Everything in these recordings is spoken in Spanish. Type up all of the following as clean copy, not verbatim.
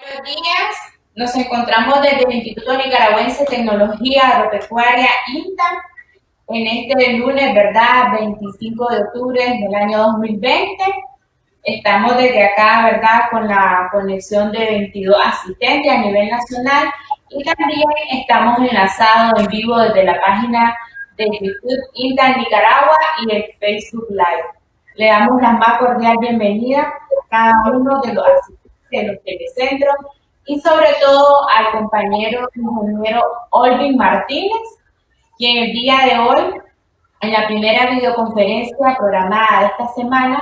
Buenos días, nos encontramos desde el Instituto Nicaragüense de Tecnología Agropecuaria INTA en este lunes, ¿verdad? 25 de octubre del año 2020. Estamos desde acá, ¿verdad? Con la conexión de 22 asistentes a nivel nacional y también estamos enlazados en vivo desde la página de YouTube INTA Nicaragua y el Facebook Live. Le damos la más cordial bienvenida a cada uno de los asistentes de los telecentros y sobre todo al compañero ingeniero Olvin Martínez, quien el día de hoy, en la primera videoconferencia programada de esta semana,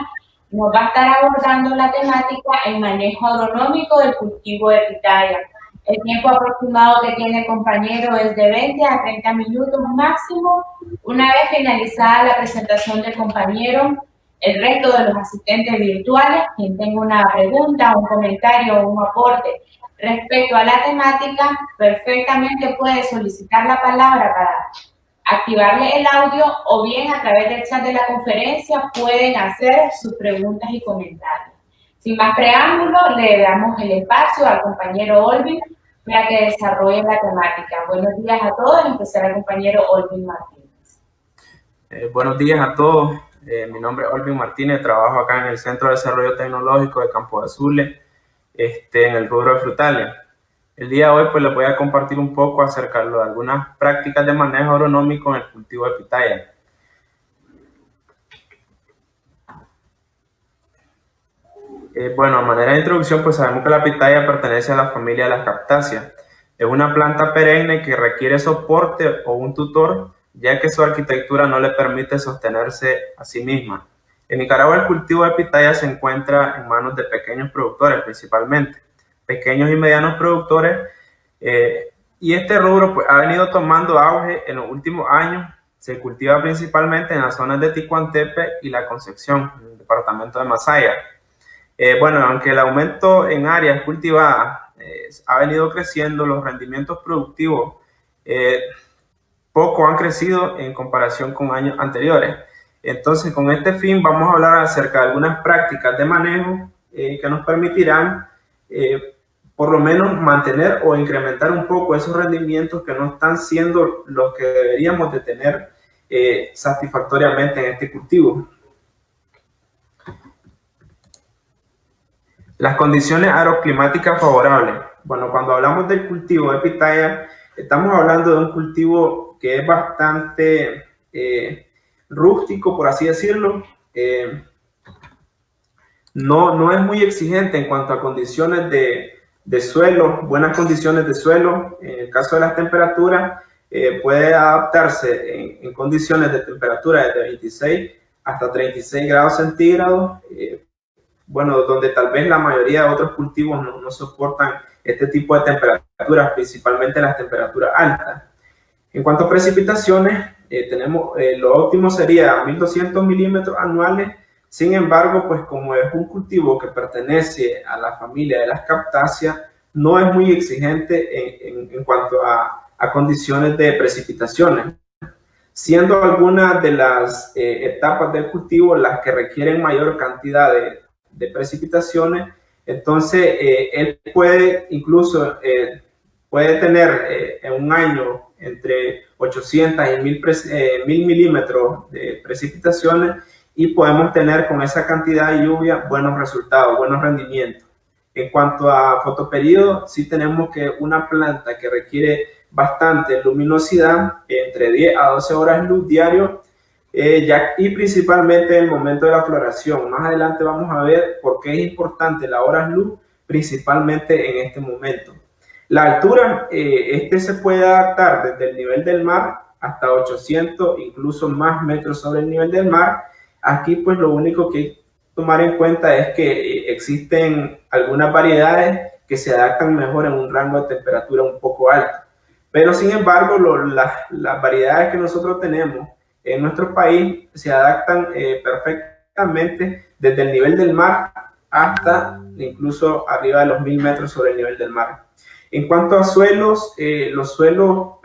nos va a estar abordando la temática el manejo agronómico del cultivo de pitaya. El tiempo aproximado que tiene el compañero es de 20 a 30 minutos máximo. Una vez finalizada la presentación del compañero, el resto de los asistentes virtuales, quien tenga una pregunta, un comentario o un aporte respecto a la temática, perfectamente puede solicitar la palabra para activarle el audio o bien a través del chat de la conferencia pueden hacer sus preguntas y comentarios. Sin más preámbulo, le damos el espacio al compañero Olvin para que desarrolle la temática. Buenos días a todos, en especial al compañero Olvin Martínez. Buenos días a todos. Mi nombre es Olvin Martínez, trabajo acá en el Centro de Desarrollo Tecnológico de Campo de Azules, en el rubro de frutales. El día de hoy pues les voy a compartir un poco acerca de algunas prácticas de manejo agronómico en el cultivo de pitaya. Bueno, a manera de introducción, pues sabemos que la pitaya pertenece a la familia de las cactáceas. Es una planta perenne que requiere soporte o un tutor, ya que su arquitectura no le permite sostenerse a sí misma. En Nicaragua el cultivo de pitaya se encuentra en manos de pequeños productores principalmente, pequeños y medianos productores, y este rubro pues, ha venido tomando auge en los últimos años. Se cultiva principalmente en las zonas de Ticuantepe y La Concepción, en el departamento de Masaya. Bueno, aunque el aumento en áreas cultivadas ha venido creciendo, los rendimientos productivos poco han crecido en comparación con años anteriores. Entonces, con este fin vamos a hablar acerca de algunas prácticas de manejo que nos permitirán por lo menos mantener o incrementar un poco esos rendimientos que no están siendo los que deberíamos de tener satisfactoriamente en este cultivo. Las condiciones agroclimáticas favorables. Bueno, cuando hablamos del cultivo de pitaya, estamos hablando de un cultivo que es bastante rústico, por así decirlo. No es muy exigente en cuanto a condiciones de suelo, buenas condiciones de suelo. En el caso de las temperaturas, puede adaptarse en condiciones de temperatura desde 26 hasta 36 grados centígrados. Bueno, donde tal vez la mayoría de otros cultivos no soportan este tipo de temperaturas, principalmente las temperaturas altas. En cuanto a precipitaciones, tenemos lo óptimo sería 1200 milímetros anuales. Sin embargo, pues como es un cultivo que pertenece a la familia de las cactáceas, no es muy exigente en cuanto a condiciones de precipitaciones, siendo algunas de las etapas del cultivo las que requieren mayor cantidad de precipitaciones. Entonces él puede incluso puede tener en un año entre 800 y 1000 milímetros de precipitaciones y podemos tener con esa cantidad de lluvia buenos resultados, buenos rendimientos. En cuanto a fotoperiodo, sí tenemos que una planta que requiere bastante luminosidad, entre 10 a 12 horas luz diario, y principalmente en el momento de la floración. Más adelante vamos a ver por qué es importante la hora luz, principalmente en este momento. La altura, se puede adaptar desde el nivel del mar hasta 800, incluso más metros sobre el nivel del mar. Aquí pues lo único que hay que tomar en cuenta es que existen algunas variedades que se adaptan mejor en un rango de temperatura un poco alto. Pero sin embargo, las variedades que nosotros tenemos en nuestro país se adaptan perfectamente desde el nivel del mar hasta incluso arriba de los 1000 metros sobre el nivel del mar. En cuanto a suelos, los suelos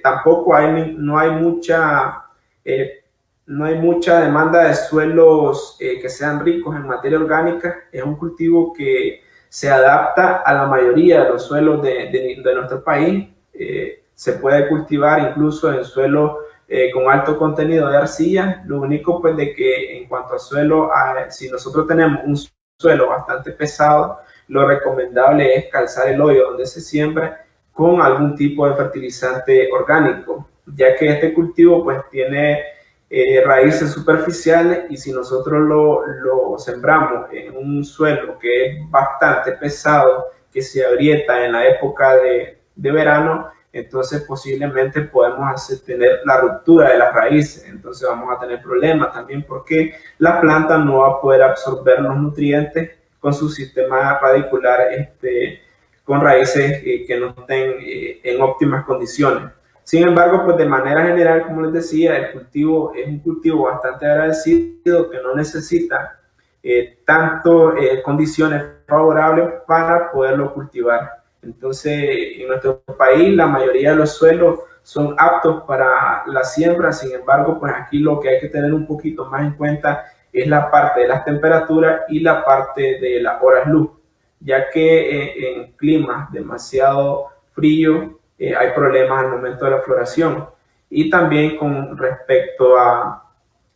tampoco no hay mucha demanda de suelos que sean ricos en materia orgánica. Es un cultivo que se adapta a la mayoría de los suelos de nuestro país. Se puede cultivar incluso en suelos con alto contenido de arcilla. Lo único pues de que en cuanto a suelo, si nosotros tenemos un suelo bastante pesado, lo recomendable es calzar el hoyo donde se siembra con algún tipo de fertilizante orgánico, ya que este cultivo pues tiene raíces superficiales, y si nosotros lo sembramos en un suelo que es bastante pesado, que se agrieta en la época de verano, entonces posiblemente podemos tener la ruptura de las raíces. Entonces vamos a tener problemas también porque la planta no va a poder absorber los nutrientes con su sistema radicular, con raíces que no estén en óptimas condiciones. Sin embargo, pues de manera general, como les decía, el cultivo es un cultivo bastante agradecido, que no necesita tanto condiciones favorables para poderlo cultivar. Entonces, en nuestro país, la mayoría de los suelos son aptos para la siembra. Sin embargo, pues aquí lo que hay que tener un poquito más en cuenta es la parte de las temperaturas y la parte de las horas luz, ya que en climas demasiado fríos hay problemas al momento de la floración. Y también con respecto a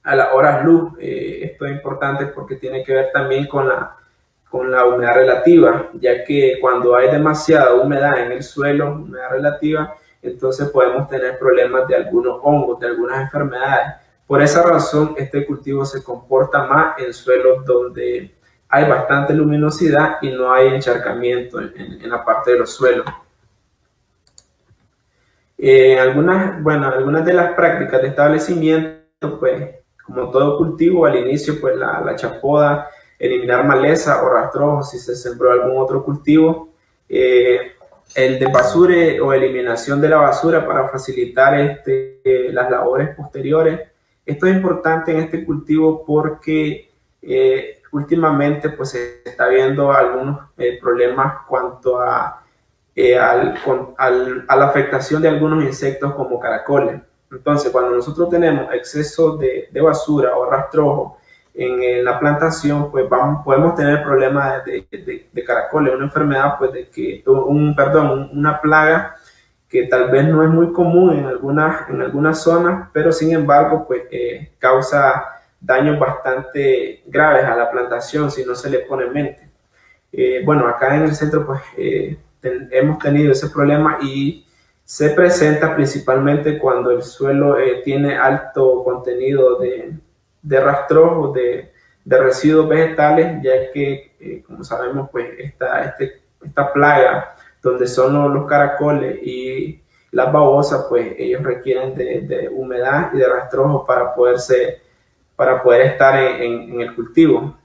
las horas luz, esto es importante porque tiene que ver también con la humedad relativa, ya que cuando hay demasiada humedad en el suelo, humedad relativa, entonces podemos tener problemas de algunos hongos, de algunas enfermedades. Por esa razón, este cultivo se comporta más en suelos donde hay bastante luminosidad y no hay encharcamiento en la parte de los suelos. Algunas de las prácticas de establecimiento, pues como todo cultivo, al inicio pues la chapoda, eliminar maleza o rastrojos si se sembró algún otro cultivo, el de basura o eliminación de la basura para facilitar las labores posteriores. Esto es importante en este cultivo porque últimamente pues se está viendo algunos problemas cuanto a la afectación de algunos insectos como caracoles. Entonces, cuando nosotros tenemos exceso de basura o rastrojo en la plantación, pues podemos tener problemas de caracoles, una enfermedad, pues una plaga que tal vez no es muy común en algunas zonas, pero sin embargo, pues causa daños bastante graves a la plantación si no se le pone mente. Acá en el centro, pues hemos tenido ese problema y se presenta principalmente cuando el suelo tiene alto contenido de rastrojos, de residuos vegetales, ya que, como sabemos, pues esta plaga, donde son los caracoles y las babosas, pues ellos requieren de humedad y de rastrojos para poder estar en el cultivo.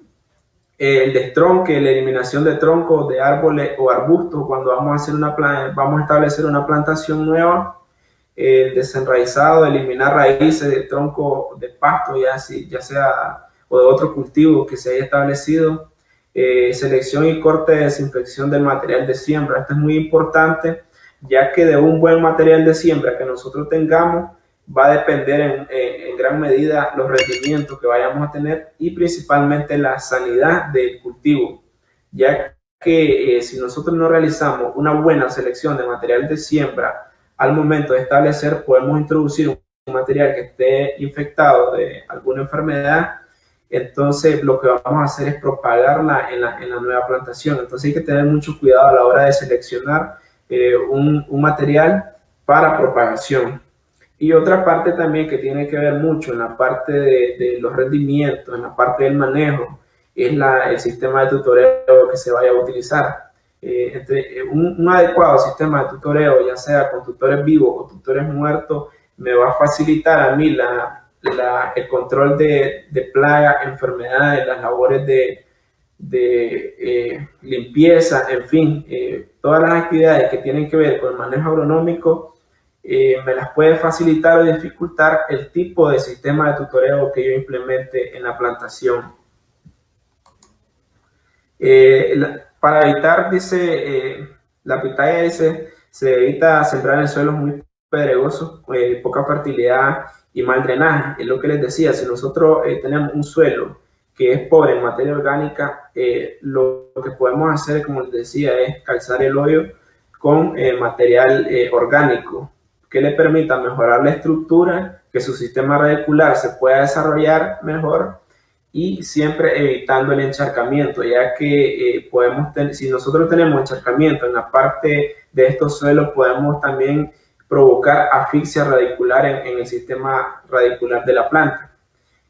El destronque, la eliminación de troncos de árboles o arbustos cuando vamos a establecer una plantación nueva, el desenraizado, eliminar raíces de tronco de pasto, ya sea o de otro cultivo que se haya establecido, selección y corte de desinfección del material de siembra. Esto es muy importante, ya que de un buen material de siembra que nosotros tengamos va a depender en gran medida los rendimientos que vayamos a tener y principalmente la sanidad del cultivo, ya que si nosotros no realizamos una buena selección de material de siembra al momento de establecer, podemos introducir un material que esté infectado de alguna enfermedad. Entonces lo que vamos a hacer es propagarla en la nueva plantación. Entonces hay que tener mucho cuidado a la hora de seleccionar un material para propagación. Y otra parte también que tiene que ver mucho en la parte de los rendimientos, en la parte del manejo, es el sistema de tutoreo que se vaya a utilizar. Un adecuado sistema de tutoreo, ya sea con tutores vivos o tutores muertos, me va a facilitar a mí el control de plagas, enfermedades, las labores de limpieza, en fin, todas las actividades que tienen que ver con el manejo agronómico. Me las puede facilitar o dificultar el tipo de sistema de tutoreo que yo implemente en la plantación. Para evitar, dice, la pitaya dice, se evita sembrar en suelos muy pedregosos, poca fertilidad y mal drenaje. Es lo que les decía, si nosotros tenemos un suelo que es pobre en materia orgánica, lo que podemos hacer, como les decía, es calzar el hoyo con material orgánico que le permita mejorar la estructura, que su sistema radicular se pueda desarrollar mejor y siempre evitando el encharcamiento, ya que podemos tener, si nosotros tenemos encharcamiento en la parte de estos suelos, podemos también provocar asfixia radicular en el sistema radicular de la planta.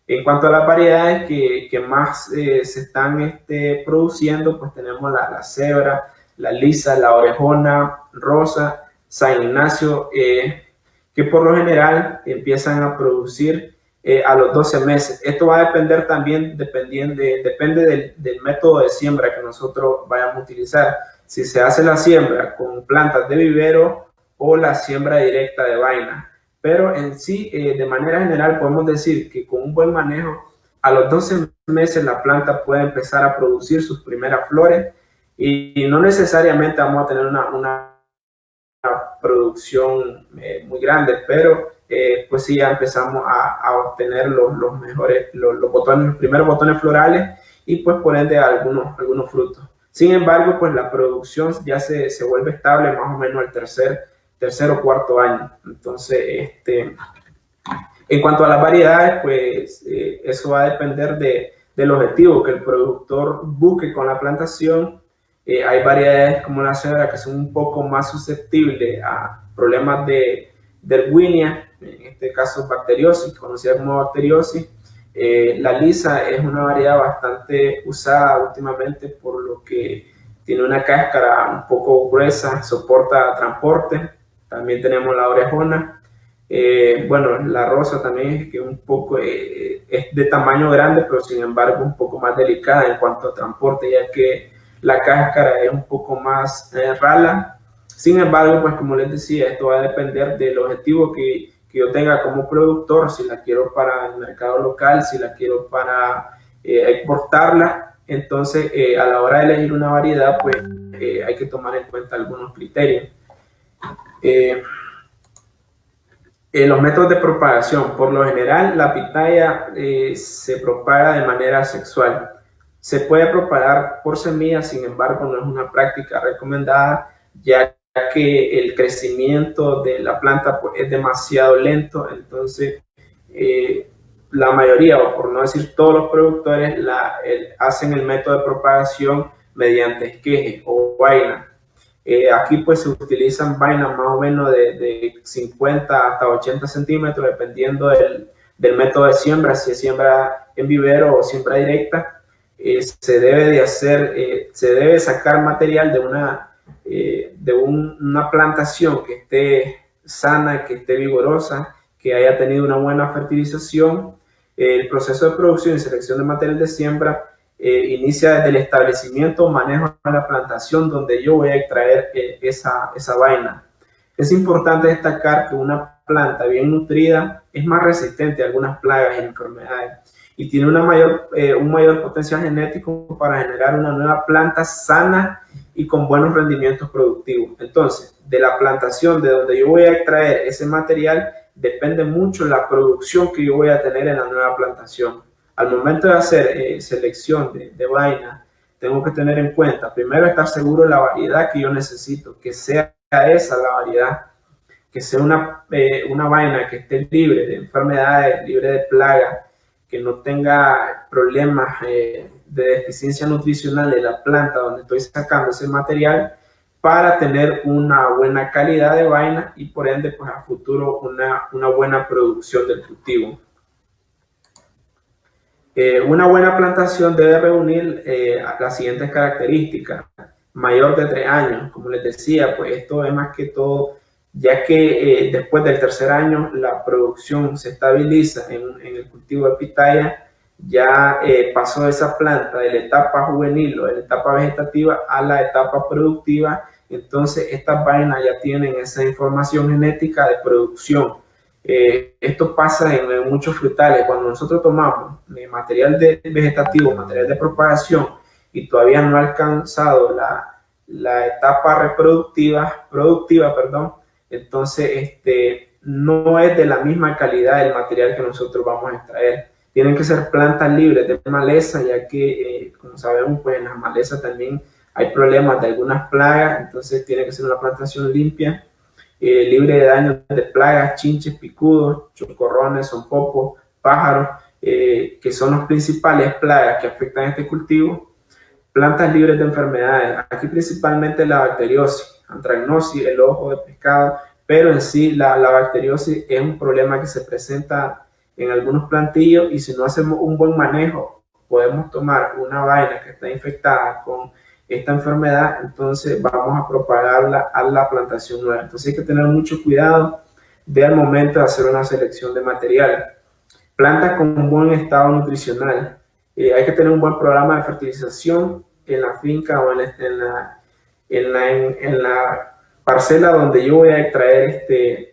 En cuanto a las variedades que más se están produciendo, pues tenemos la cebra, la lisa, la orejona, rosa, San Ignacio, que por lo general empiezan a producir a los 12 meses. Esto va a depender también, depende del método de siembra que nosotros vayamos a utilizar. Si se hace la siembra con plantas de vivero o la siembra directa de vaina. Pero en sí, de manera general, podemos decir que con un buen manejo, a los 12 meses la planta puede empezar a producir sus primeras flores y no necesariamente vamos a tener una producción muy grande, pero pues sí ya empezamos a obtener los mejores, los primeros botones florales y pues por ende algunos frutos. Sin embargo, pues la producción ya se vuelve estable más o menos al tercer o cuarto año. Entonces, en cuanto a las variedades, pues eso va a depender del objetivo que el productor busque con la plantación. Hay variedades como la cebra que son un poco más susceptibles a problemas de erwinia, en este caso bacteriosis, conocida como bacteriosis. La lisa es una variedad bastante usada últimamente por lo que tiene una cáscara un poco gruesa, soporta transporte. También tenemos la orejona. Bueno, la rosa también es que un poco es de tamaño grande, pero sin embargo un poco más delicada en cuanto a transporte, ya que la cáscara es un poco más rala. Sin embargo, pues como les decía, esto va a depender del objetivo que yo tenga como productor, si la quiero para el mercado local, si la quiero para exportarla. Entonces, a la hora de elegir una variedad, pues hay que tomar en cuenta algunos criterios. Los métodos de propagación. Por lo general, la pitaya se propaga de manera sexual. Se puede propagar por semillas, sin embargo, no es una práctica recomendada, ya que el crecimiento de la planta pues, es demasiado lento. Entonces, la mayoría, o por no decir todos los productores, hacen el método de propagación mediante esqueje o vaina. Aquí pues se utilizan vainas más o menos de 50 hasta 80 centímetros, dependiendo del método de siembra, si es siembra en vivero o siembra directa. Se debe sacar material de una plantación que esté sana, que esté vigorosa, que haya tenido una buena fertilización. El proceso de producción y selección de material de siembra inicia desde el establecimiento o manejo de la plantación donde yo voy a extraer esa vaina. Es importante destacar que una planta bien nutrida es más resistente a algunas plagas y enfermedades y tiene un mayor potencial genético para generar una nueva planta sana y con buenos rendimientos productivos. Entonces, de la plantación de donde yo voy a extraer ese material depende mucho la producción que yo voy a tener en la nueva plantación. Al momento de hacer selección de vaina, tengo que tener en cuenta, primero, estar seguro de la variedad que yo necesito, que sea esa la variedad, que sea una vaina que esté libre de enfermedades, libre de plagas, que no tenga problemas de deficiencia nutricional de la planta donde estoy sacando ese material, para tener una buena calidad de vaina y por ende pues a futuro una buena producción del cultivo. Una buena plantación debe reunir las siguientes características. Mayor de 3 años, como les decía, pues esto es más que todo, ya que después del tercer año la producción se estabiliza en el cultivo de pitaya, ya pasó esa planta de la etapa juvenil o de la etapa vegetativa a la etapa productiva. Entonces estas vainas ya tienen esa información genética de producción. Esto pasa en muchos frutales. Cuando nosotros tomamos material vegetativo, material de propagación y todavía no ha alcanzado la etapa productiva, entonces no es de la misma calidad el material que nosotros vamos a extraer. Tienen que ser plantas libres de maleza, ya que, como sabemos, pues en las malezas también hay problemas de algunas plagas, entonces tiene que ser una plantación limpia, libre de daños de plagas, chinches, picudos, chocorrones, sonpopos, pájaros, que son las principales plagas que afectan a este cultivo. Plantas libres de enfermedades, aquí principalmente la bacteriosis, antracnosis, el ojo de pescado, pero en sí la bacteriosis es un problema que se presenta en algunos plantillos y si no hacemos un buen manejo, podemos tomar una vaina que está infectada con esta enfermedad, entonces vamos a propagarla a la plantación nueva. Entonces hay que tener mucho cuidado al momento de hacer una selección de material. Plantas con un buen estado nutricional. Hay que tener un buen programa de fertilización en la finca o en la parcela donde yo voy a extraer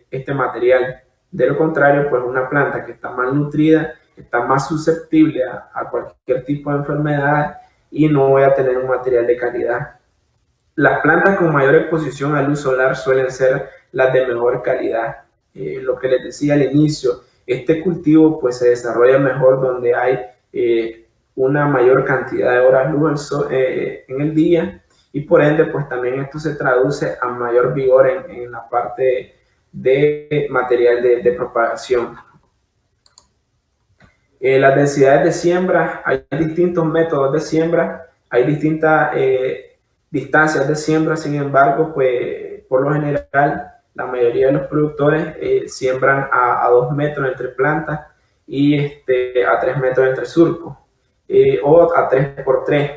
este material. De lo contrario, pues una planta que está mal nutrida está más susceptible a cualquier tipo de enfermedad y no voy a tener un material de calidad. Las plantas con mayor exposición a luz solar suelen ser las de mejor calidad. Lo que les decía al inicio, este cultivo pues se desarrolla mejor donde hay una mayor cantidad de horas luz en el día y por ende pues también esto se traduce a mayor vigor en la parte de material de propagación. Las densidades de siembra, hay distintos métodos de siembra, hay distintas distancias de siembra, sin embargo, pues por lo general la mayoría de los productores siembran a 2 metros entre plantas y a 3 metros entre surcos o a 3 por 3.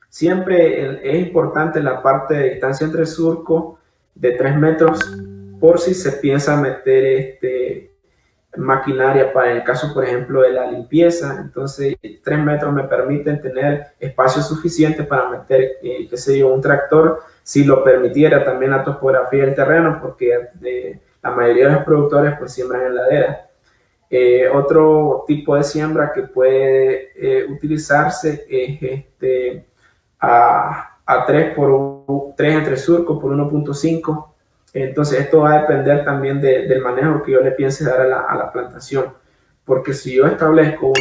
Siempre es importante la parte de distancia entre surcos de 3 metros por si se piensa meter maquinaria para el caso, por ejemplo, de la limpieza. Entonces, 3 metros me permiten tener espacio suficiente para meter, qué sé yo, un tractor, si lo permitiera también la topografía del terreno, porque la mayoría de los productores pues siembran en ladera. Otro tipo de siembra que puede utilizarse es a 3 por 3 entre surcos por 1.5. Entonces esto va a depender también del manejo que yo le piense dar a la plantación, porque si yo establezco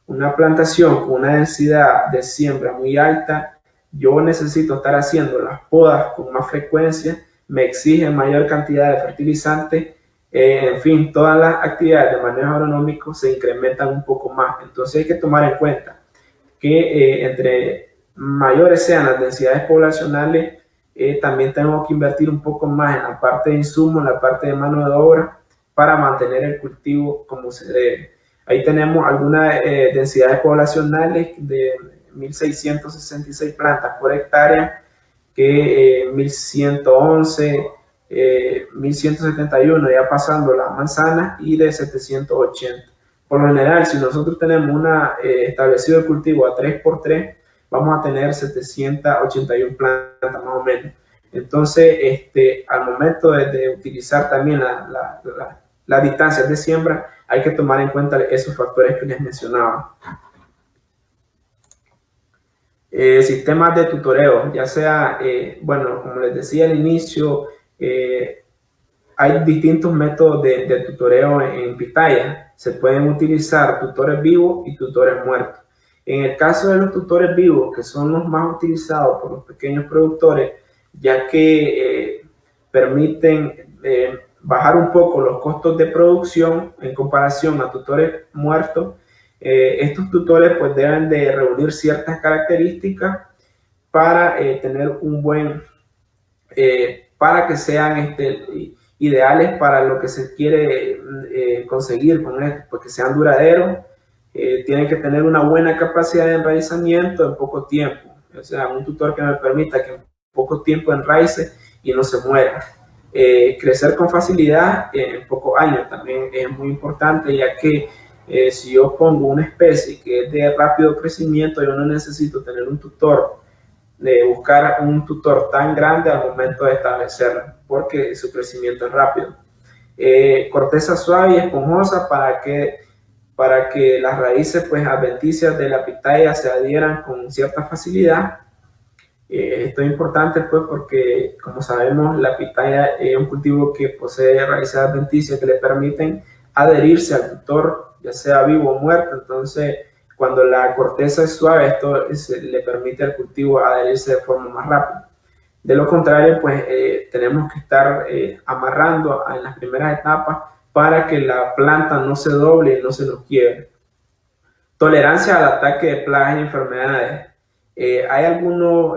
una plantación con una densidad de siembra muy alta, yo necesito estar haciendo las podas con más frecuencia, me exigen mayor cantidad de fertilizantes, en fin, todas las actividades de manejo agronómico se incrementan un poco más. Entonces hay que tomar en cuenta que entre mayores sean las densidades poblacionales, también tenemos que invertir un poco más en la parte de insumos, en la parte de mano de obra, para mantener el cultivo como se debe. Ahí tenemos algunas densidades poblacionales de 1.666 plantas por hectárea, que 1.111, 1.171 ya pasando la manzana y de 780. Por lo general, si nosotros tenemos establecido el cultivo a 3 por 3, vamos a tener 781 plantas más o menos. Entonces, al momento de utilizar también las distancias de siembra, hay que tomar en cuenta esos factores que les mencionaba. Sistemas de tutoreo, ya sea, bueno, como les decía al inicio, hay distintos métodos de tutoreo en pitaya. Se pueden utilizar tutores vivos y tutores muertos. En el caso de los tutores vivos, que son los más utilizados por los pequeños productores, ya que permiten bajar un poco los costos de producción en comparación a tutores muertos, estos tutores pues deben de reunir ciertas características para tener un buen, para que sean ideales para lo que se quiere conseguir con esto, pues que sean duraderos. Tienen que tener una buena capacidad de enraizamiento en poco tiempo, o sea, un tutor que me permita que en poco tiempo enraice y no se muera. Crecer con facilidad en pocos años también es muy importante, ya que si yo pongo una especie que es de rápido crecimiento, yo no necesito tener un tutor, buscar un tutor tan grande al momento de establecerlo, porque su crecimiento es rápido. Corteza suave y esponjosa para que las raíces pues adventicias de la pitaya se adhieran con cierta facilidad. Esto es importante pues porque, como sabemos, la pitaya es un cultivo que posee raíces adventicias que le permiten adherirse al tutor ya sea vivo o muerto. Entonces, cuando la corteza es suave, esto le permite al cultivo adherirse de forma más rápida. De lo contrario, pues tenemos que estar amarrando en las primeras etapas para que la planta no se doble y no se nos quiebre. Tolerancia al ataque de plagas y enfermedades. Hay algunos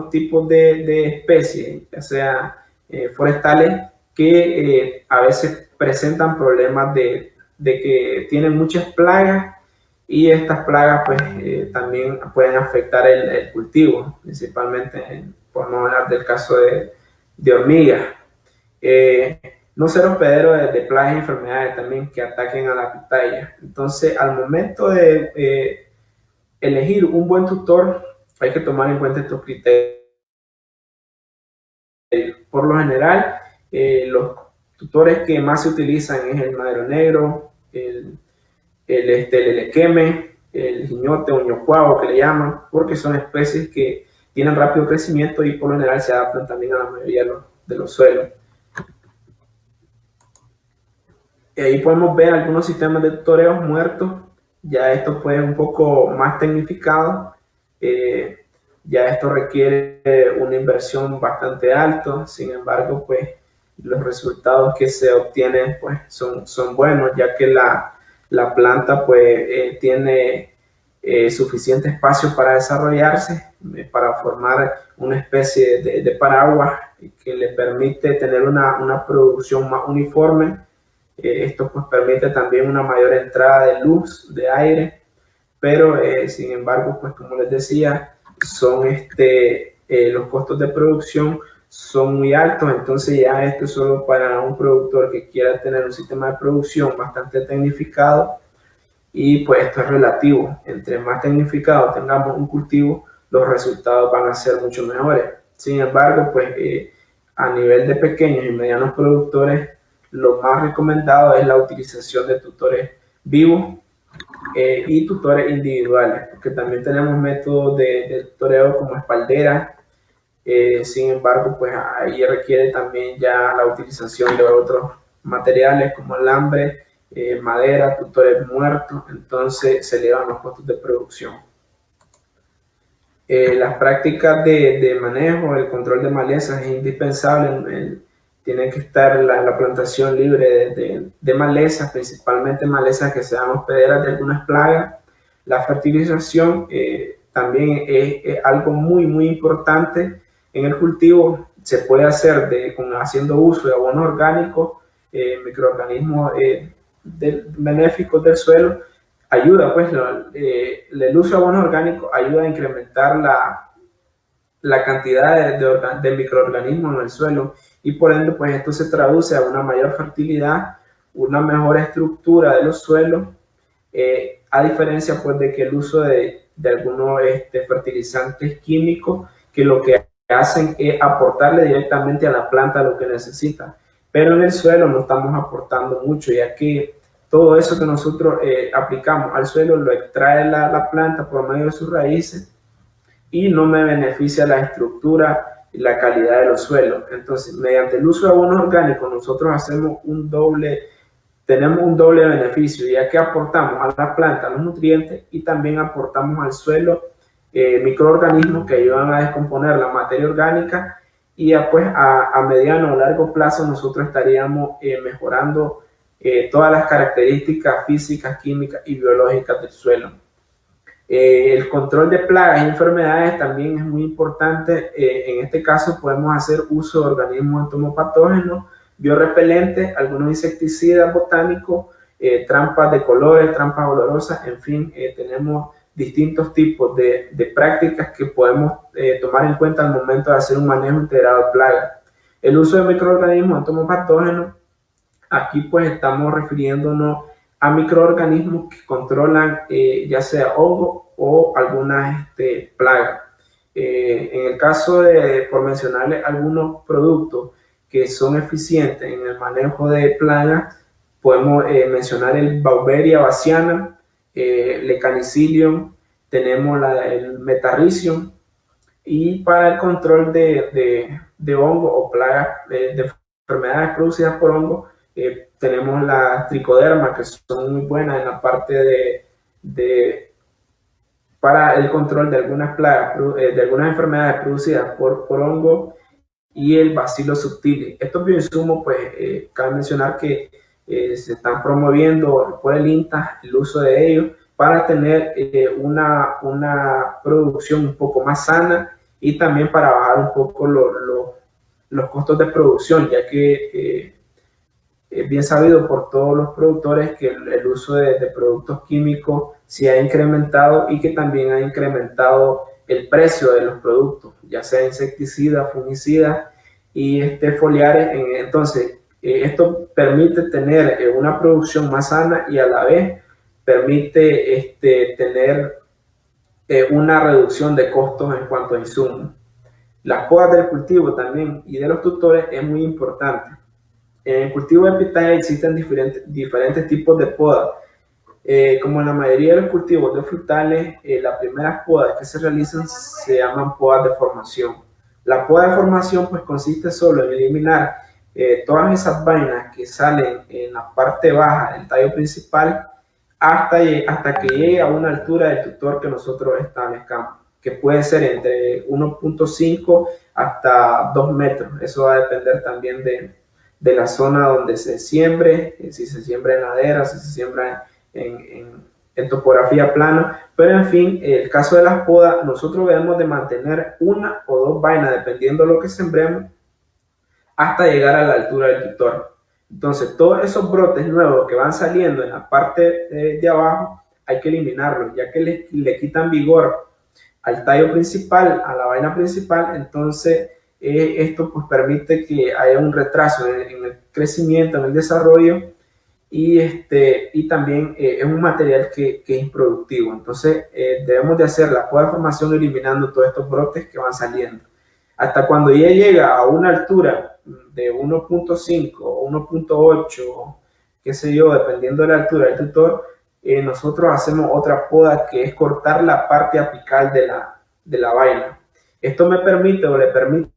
tipos de especies, ya sea forestales, que a veces presentan problemas de que tienen muchas plagas, y estas plagas pues también pueden afectar el cultivo, principalmente podemos hablar del caso de hormigas. No ser hospedero de plagas y enfermedades también que ataquen a la pitaya. Entonces, al momento de elegir un buen tutor, hay que tomar en cuenta estos criterios. Por lo general, los tutores que más se utilizan es el madero negro, el elequeme, el jiñote o ñocuavo que le llaman, porque son especies que tienen rápido crecimiento y por lo general se adaptan también a la mayoría de los suelos. Y ahí podemos ver algunos sistemas de tutoreos muertos. Ya esto fue un poco más tecnificado. Ya esto requiere una inversión bastante alta. Sin embargo, pues los resultados que se obtienen pues son buenos, ya que la planta pues tiene suficiente espacio para desarrollarse, para formar una especie de paraguas que le permite tener una producción más uniforme. Esto pues permite también una mayor entrada de luz, de aire, pero sin embargo, pues como les decía, los costos de producción son muy altos. Entonces ya esto es solo para un productor que quiera tener un sistema de producción bastante tecnificado, y pues esto es relativo. Entre más tecnificado tengamos un cultivo, los resultados van a ser mucho mejores. Sin embargo, pues a nivel de pequeños y medianos productores, lo más recomendado es la utilización de tutores vivos y tutores individuales, porque también tenemos métodos de tutoreo como espaldera. Sin embargo, pues ahí requiere también ya la utilización de otros materiales como alambre, madera, tutores muertos. Entonces se elevan los costos de producción. Las prácticas de manejo, el control de malezas es indispensable. Tiene que estar la plantación libre de malezas, principalmente malezas que sean hospederas de algunas plagas. La fertilización también es algo muy, muy importante en el cultivo. Se puede hacer haciendo uso de abonos orgánicos, microorganismos benéficos del suelo. Ayuda, pues, el uso de abonos orgánicos ayuda a incrementar la cantidad de microorganismos en el suelo, y por ende, pues, esto se traduce a una mayor fertilidad, una mejor estructura de los suelos, a diferencia, pues, de que el uso de algunos fertilizantes químicos, que lo que hacen es aportarle directamente a la planta lo que necesita, pero en el suelo no estamos aportando mucho, ya que todo eso que nosotros aplicamos al suelo lo extrae la planta por medio de sus raíces, y no me beneficia la estructura y la calidad de los suelos. Entonces, mediante el uso de abonos orgánicos, nosotros tenemos un doble beneficio, ya que aportamos a la planta los nutrientes y también aportamos al suelo microorganismos que ayudan a descomponer la materia orgánica, y pues a mediano o largo plazo nosotros estaríamos mejorando todas las características físicas, químicas y biológicas del suelo. El control de plagas y enfermedades también es muy importante. En este caso podemos hacer uso de organismos entomopatógenos, biorrepelentes, algunos insecticidas botánicos, trampas de colores, trampas olorosas, en fin, tenemos distintos tipos de prácticas que podemos tomar en cuenta al momento de hacer un manejo integrado de plagas. El uso de microorganismos entomopatógenos, aquí pues estamos refiriéndonos a microorganismos que controlan ya sea hongo o algunas plagas. En el caso por mencionarles algunos productos que son eficientes en el manejo de plagas, podemos mencionar el Beauveria bassiana, Lecanicilium, tenemos el Metarrhizium, y para el control de hongo o plagas, de enfermedades producidas por hongo, Tenemos las tricodermas, que son muy buenas en la parte para el control de algunas plagas, de algunas enfermedades producidas por hongo, y el Bacillus subtilis. Estos bioinsumos, pues, cabe mencionar que se están promoviendo por el INTA el uso de ellos para tener una producción un poco más sana y también para bajar un poco los costos de producción, ya que es bien sabido por todos los productores que el uso de productos químicos se ha incrementado y que también ha incrementado el precio de los productos, ya sea insecticidas, fungicidas y foliares. Entonces, esto permite tener una producción más sana y a la vez permite tener una reducción de costos en cuanto a insumos. Las podas del cultivo también y de los tutores es muy importante. En el cultivo de pitaya existen diferentes tipos de podas. Como en la mayoría de los cultivos de frutales, las primeras podas que se realizan se llaman podas de formación. La poda de formación pues consiste solo en eliminar todas esas vainas que salen en la parte baja del tallo principal hasta que llegue a una altura del tutor que nosotros establezcamos, que puede ser entre 1.5 hasta 2 metros. Eso va a depender también de la zona donde se siembre, si se siembra en ladera, si se siembra en topografía plana, pero en fin, el caso de las podas, nosotros debemos de mantener una o dos vainas, dependiendo de lo que sembremos, hasta llegar a la altura del tutor. Entonces, todos esos brotes nuevos que van saliendo en la parte de abajo, hay que eliminarlos, ya que le quitan vigor al tallo principal, a la vaina principal. Entonces, esto pues permite que haya un retraso en el crecimiento, en el desarrollo, y también es un material que es improductivo. Entonces, debemos de hacer la poda de formación eliminando todos estos brotes que van saliendo. Hasta cuando ya llega a una altura de 1.5 o 1.8, qué sé yo, dependiendo de la altura del tutor, nosotros hacemos otra poda que es cortar la parte apical de la vaina. Esto me permite o le permite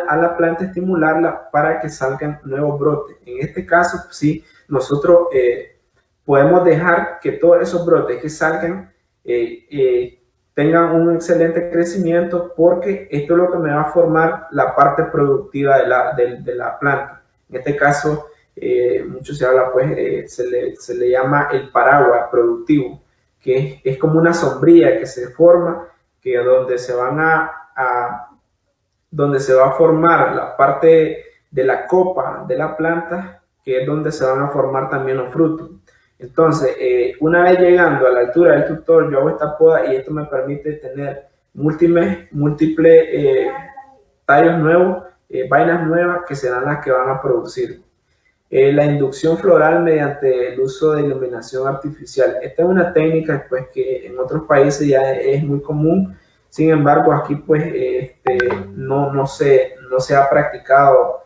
a la planta estimularla para que salgan nuevos brotes. En este caso, sí, nosotros podemos dejar que todos esos brotes que salgan tengan un excelente crecimiento, porque esto es lo que me va a formar la parte productiva de la planta. En este caso, mucho se habla, pues, se le llama el paraguas productivo, que es como una sombrilla que se forma, que donde se va a formar la parte de la copa de la planta, que es donde se van a formar también los frutos. Entonces, una vez llegando a la altura del tutor, yo hago esta poda y esto me permite tener múltiples tallos nuevos, vainas nuevas que serán las que van a producir. La inducción floral mediante el uso de iluminación artificial. Esta es una técnica, pues, que en otros países ya es muy común. Sin embargo, aquí pues no se ha practicado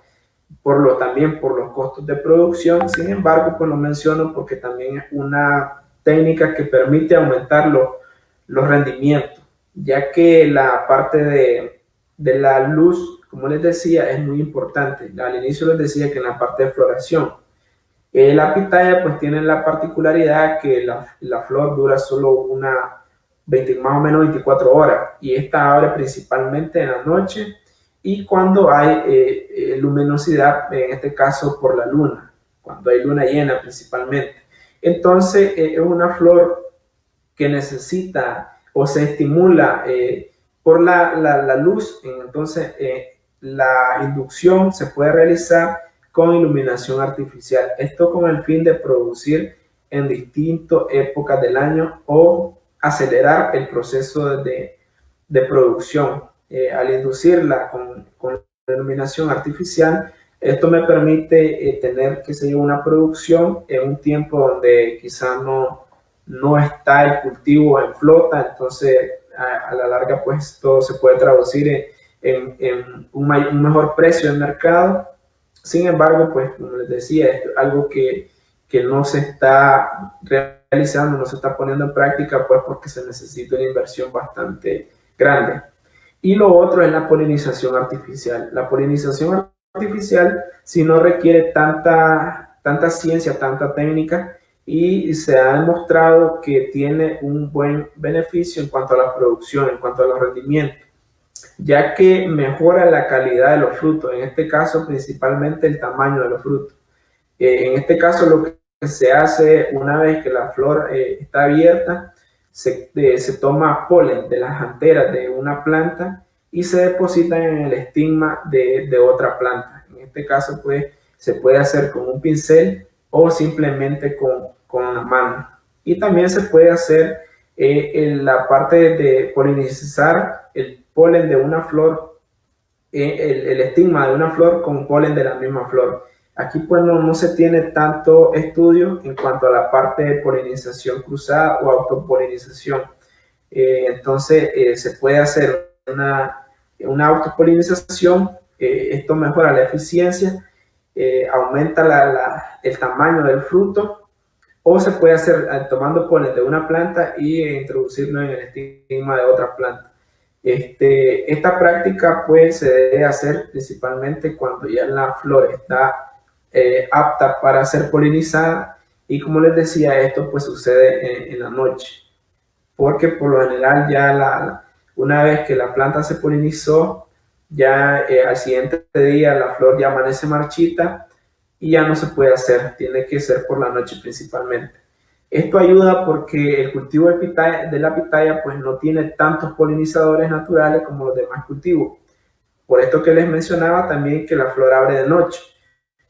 también por los costos de producción. Sin embargo, pues lo menciono porque también es una técnica que permite aumentar los rendimientos, ya que la parte de la luz, como les decía, es muy importante. Al inicio les decía que en la parte de floración, la pitaya pues tiene la particularidad que la flor dura solo más o menos 24 horas, y esta abre principalmente en la noche y cuando hay luminosidad, en este caso por la luna, cuando hay luna llena principalmente. Entonces es una flor que necesita o se estimula por la luz. Entonces la inducción se puede realizar con iluminación artificial, esto con el fin de producir en distintas épocas del año o acelerar el proceso de producción. Al inducirla con la iluminación artificial, esto me permite tener, qué sé yo, una producción en un tiempo donde quizás no está el cultivo en flota. Entonces a la larga pues todo se puede traducir en un mejor precio en mercado. Sin embargo, pues como les decía, esto es algo que no se está realizando, no se está poniendo en práctica, pues porque se necesita una inversión bastante grande. Y lo otro es la polinización artificial. La polinización artificial, si no requiere tanta tanta ciencia, tanta técnica, y se ha demostrado que tiene un buen beneficio en cuanto a la producción, en cuanto a los rendimientos, ya que mejora la calidad de los frutos, en este caso principalmente el tamaño de los frutos. En este caso lo que se hace una vez que la flor está abierta, se toma polen de las anteras de una planta y se depositan en el estigma de otra planta. En este caso pues se puede hacer con un pincel o simplemente con la mano. Y también se puede hacer en la parte de polinizar el polen de una flor, el estigma de una flor con polen de la misma flor. Aquí pues no se tiene tanto estudio en cuanto a la parte de polinización cruzada o autopolinización. Entonces se puede hacer una autopolinización, esto mejora la eficiencia, aumenta el tamaño del fruto, o se puede hacer tomando polen de una planta y introducirlo en el estigma de otra planta. Esta práctica pues se debe hacer principalmente cuando ya la flor está apta para ser polinizada, y como les decía, esto pues sucede en la noche, porque por lo general ya una vez que la planta se polinizó, ya al siguiente día la flor ya amanece marchita y ya no se puede hacer, tiene que ser por la noche principalmente. Esto ayuda porque el cultivo de la pitaya pues no tiene tantos polinizadores naturales como los demás cultivos. Por esto que les mencionaba también que la flor abre de noche.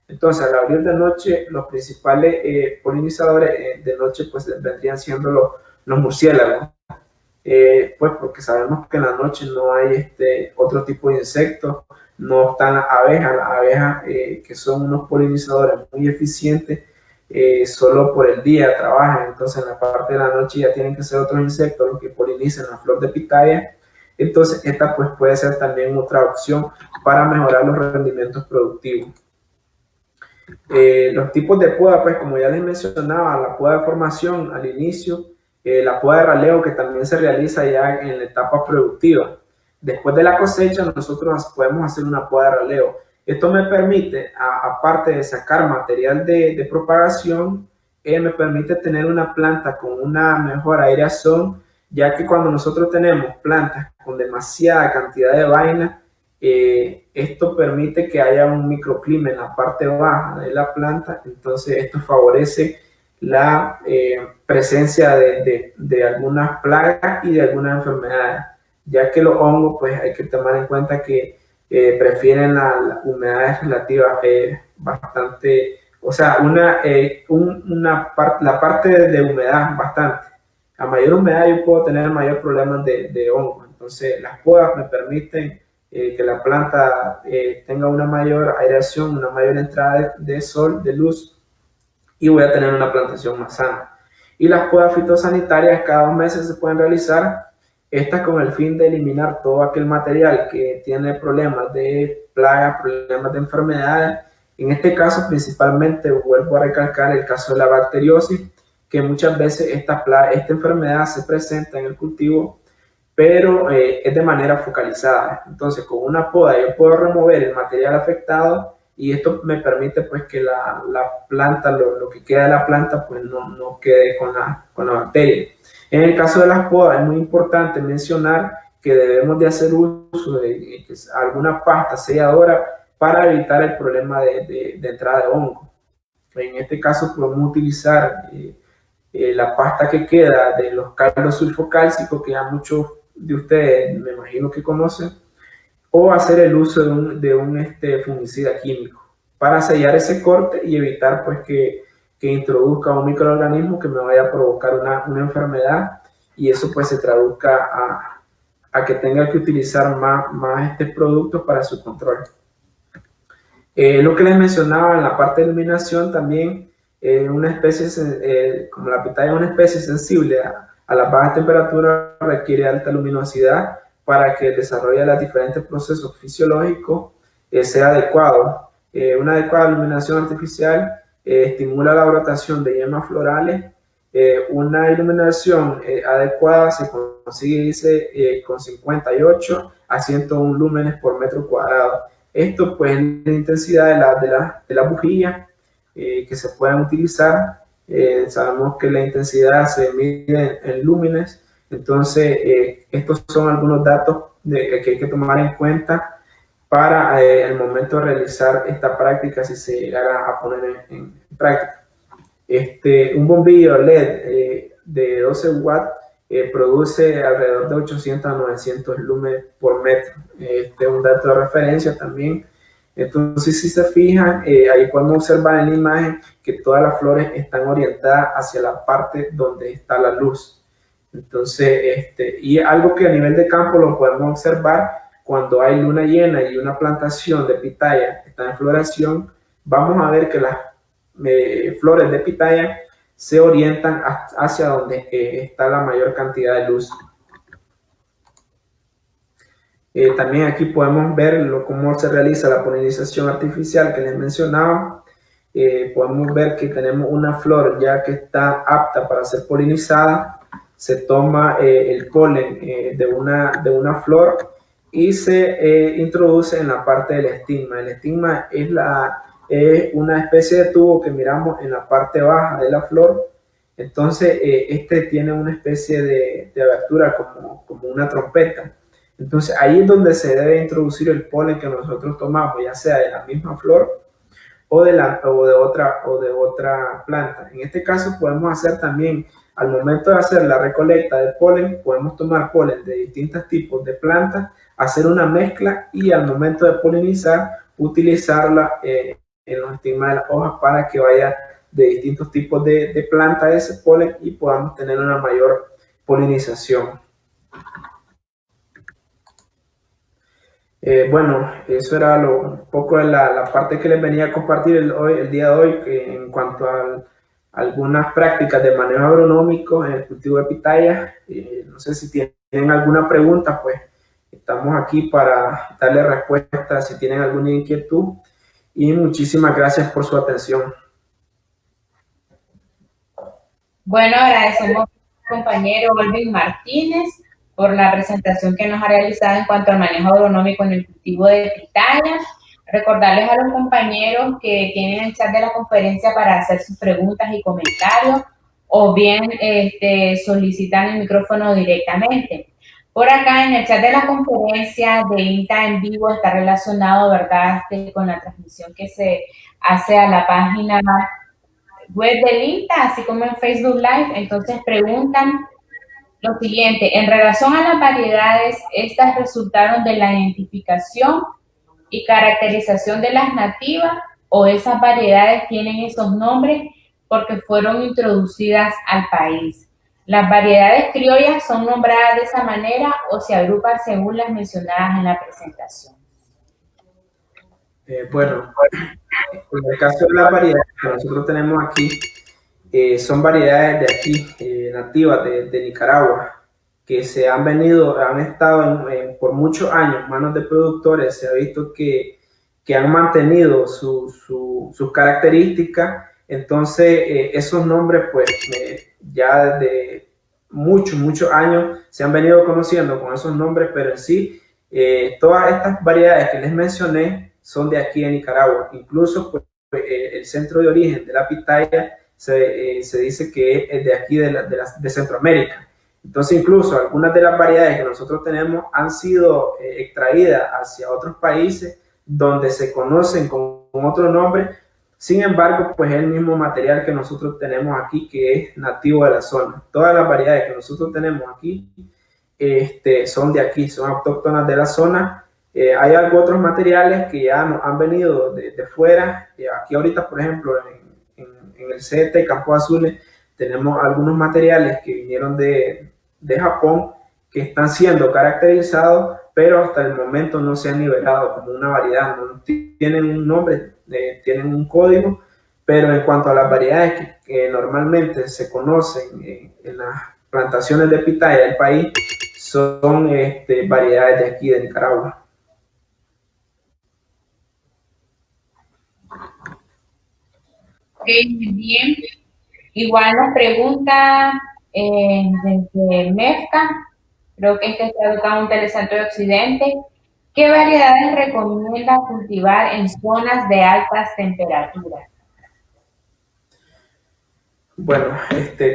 Entonces, al abrir de noche, los principales polinizadores de noche pues vendrían siendo los murciélagos. Pues porque sabemos que en la noche no hay otro tipo de insectos, no están las abejas que son unos polinizadores muy eficientes, solo por el día trabajan, entonces en la parte de la noche ya tienen que ser otros insectos los que polinicen la flor de pitaya. Entonces esta pues puede ser también otra opción para mejorar los rendimientos productivos. Los tipos de poda, pues como ya les mencionaba, la poda de formación al inicio, la poda de raleo que también se realiza ya en la etapa productiva. Después de la cosecha nosotros podemos hacer una poda de raleo. Esto me permite, aparte de sacar material de propagación, me permite tener una planta con una mejor aireación, ya que cuando nosotros tenemos plantas con demasiada cantidad de vaina, esto permite que haya un microclima en la parte baja de la planta, entonces esto favorece la presencia de algunas plagas y de algunas enfermedades, ya que los hongos pues hay que tomar en cuenta que prefieren las humedades relativas bastante, o sea, la parte de humedad bastante. A mayor humedad yo puedo tener mayor problemas de hongos, entonces las podas me permiten que la planta tenga una mayor aireación, una mayor entrada de sol, de luz, y voy a tener una plantación más sana. Y las podas fitosanitarias cada 2 meses se pueden realizar, estas con el fin de eliminar todo aquel material que tiene problemas de plagas, problemas de enfermedades. En este caso principalmente vuelvo a recalcar el caso de la bacteriosis, que muchas veces esta enfermedad se presenta en el cultivo, pero es de manera focalizada. Entonces con una poda yo puedo remover el material afectado, y esto me permite pues que la planta, lo que queda de la planta pues no quede con la bacteria. En el caso de las podas es muy importante mencionar que debemos de hacer uso de alguna pasta selladora para evitar el problema de entrada de hongo. En este caso podemos utilizar la pasta que queda de los caldos sulfocálcicos, que ya muchos de ustedes me imagino que conocen, o hacer el uso de un fungicida químico para sellar ese corte y evitar pues que introduzca un microorganismo que me vaya a provocar una enfermedad, y eso pues se traduzca a que tenga que utilizar más productos para su control. Lo que les mencionaba en la parte de iluminación también, una especie como la pitaya es una especie sensible a las bajas temperaturas, requiere alta luminosidad para que el desarrollo de los diferentes procesos fisiológicos sea adecuado. Una adecuada iluminación artificial estimula la brotación de yemas florales. Una iluminación adecuada se consigue, dice, con 58 a 101 lúmenes por metro cuadrado. Esto pues es la intensidad de la bujía que se puedan utilizar. Sabemos que la intensidad se mide en lúmenes, entonces estos son algunos datos que hay que tomar en cuenta para el momento de realizar esta práctica, si se llegara a poner en práctica. Un bombillo LED de 12 watts produce alrededor de 800 a 900 lúmenes por metro. Este es un dato de referencia también. Entonces, si se fijan, ahí podemos observar en la imagen que todas las flores están orientadas hacia la parte donde está la luz. Entonces, y algo que a nivel de campo lo podemos observar cuando hay luna llena y una plantación de pitaya está en floración, vamos a ver que las flores de pitaya se orientan hacia donde está la mayor cantidad de luz. También aquí podemos ver cómo se realiza la polinización artificial que les mencionaba. Podemos ver que tenemos una flor ya que está apta para ser polinizada. Se toma el polen de una flor y se introduce en la parte del estigma. El estigma es una especie de tubo que miramos en la parte baja de la flor. Entonces, tiene una especie de abertura como una trompeta. Entonces, ahí es donde se debe introducir el polen que nosotros tomamos, ya sea de la misma flor o de otra planta. En este caso, podemos hacer también, al momento de hacer la recolecta de polen, podemos tomar polen de distintos tipos de plantas, hacer una mezcla y al momento de polinizar, utilizarla en los estigmas de las hojas para que vaya de distintos tipos de plantas ese polen y podamos tener una mayor polinización. Bueno, eso era un poco de la parte que les venía a compartir el día de hoy, que en cuanto a algunas prácticas de manejo agronómico en el cultivo de pitaya. No sé si tienen alguna pregunta, pues estamos aquí para darle respuesta si tienen alguna inquietud, y muchísimas gracias por su atención. Bueno, agradecemos al compañero Olvin Martínez por la presentación que nos ha realizado en cuanto al manejo agronómico en el cultivo de pitaya. Recordarles a los compañeros que tienen el chat de la conferencia para hacer sus preguntas y comentarios, o bien solicitan el micrófono directamente. Por acá en el chat de la conferencia de INTA en vivo está relacionado, ¿verdad?, con la transmisión que se hace a la página web del INTA, así como en Facebook Live. Entonces preguntan lo siguiente: en relación a las variedades, ¿estas resultaron de la identificación y caracterización de las nativas, o esas variedades tienen esos nombres porque fueron introducidas al país? ¿Las variedades criollas son nombradas de esa manera o se agrupan según las mencionadas en la presentación? Bueno, en el caso de las variedades que nosotros tenemos aquí, son variedades de aquí, nativas de Nicaragua, que han estado por muchos años en manos de productores. Se ha visto que han mantenido sus características. Entonces, esos nombres, pues, ya desde muchos años se han venido conociendo con esos nombres, pero en sí, todas estas variedades que les mencioné son de aquí de Nicaragua. Incluso, pues, el centro de origen de la pitaya se dice que es de aquí de Centroamérica. Entonces, incluso algunas de las variedades que nosotros tenemos han sido extraídas hacia otros países donde se conocen con otro nombre. Sin embargo, pues es el mismo material que nosotros tenemos aquí, que es nativo de la zona. Todas las variedades que nosotros tenemos aquí son de aquí, son autóctonas de la zona. Hay otros materiales que ya nos han venido de fuera. Aquí ahorita, por ejemplo, en el CET Campos Azules, tenemos algunos materiales que vinieron de Japón que están siendo caracterizados, pero hasta el momento no se han liberado como una variedad. No tienen un nombre, tienen un código, pero en cuanto a las variedades que normalmente se conocen en las plantaciones de pitaya del país, son variedades de aquí de Nicaragua. Ok, muy bien. Igual nos pregunta desde MEFCA, creo que este está ubicado en Telecentro de Occidente: ¿qué variedades recomienda cultivar en zonas de altas temperaturas? Bueno,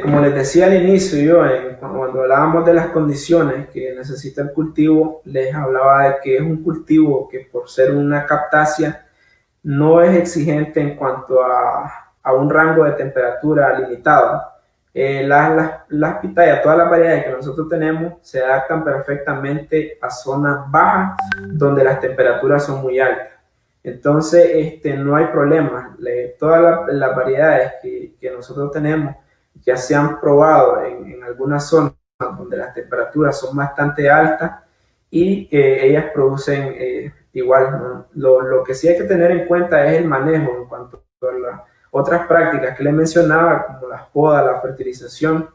como les decía al inicio, cuando hablábamos de las condiciones que necesita el cultivo, les hablaba de que es un cultivo que por ser una captacia no es exigente en cuanto a un rango de temperatura limitado. Las pitayas, todas las variedades que nosotros tenemos, se adaptan perfectamente a zonas bajas donde las temperaturas son muy altas. Entonces, no hay problema. Todas las variedades que nosotros tenemos ya se han probado en algunas zonas donde las temperaturas son bastante altas y ellas producen igual, ¿no? Lo que sí hay que tener en cuenta es el manejo en cuanto a las otras prácticas que les mencionaba, como las podas, la fertilización.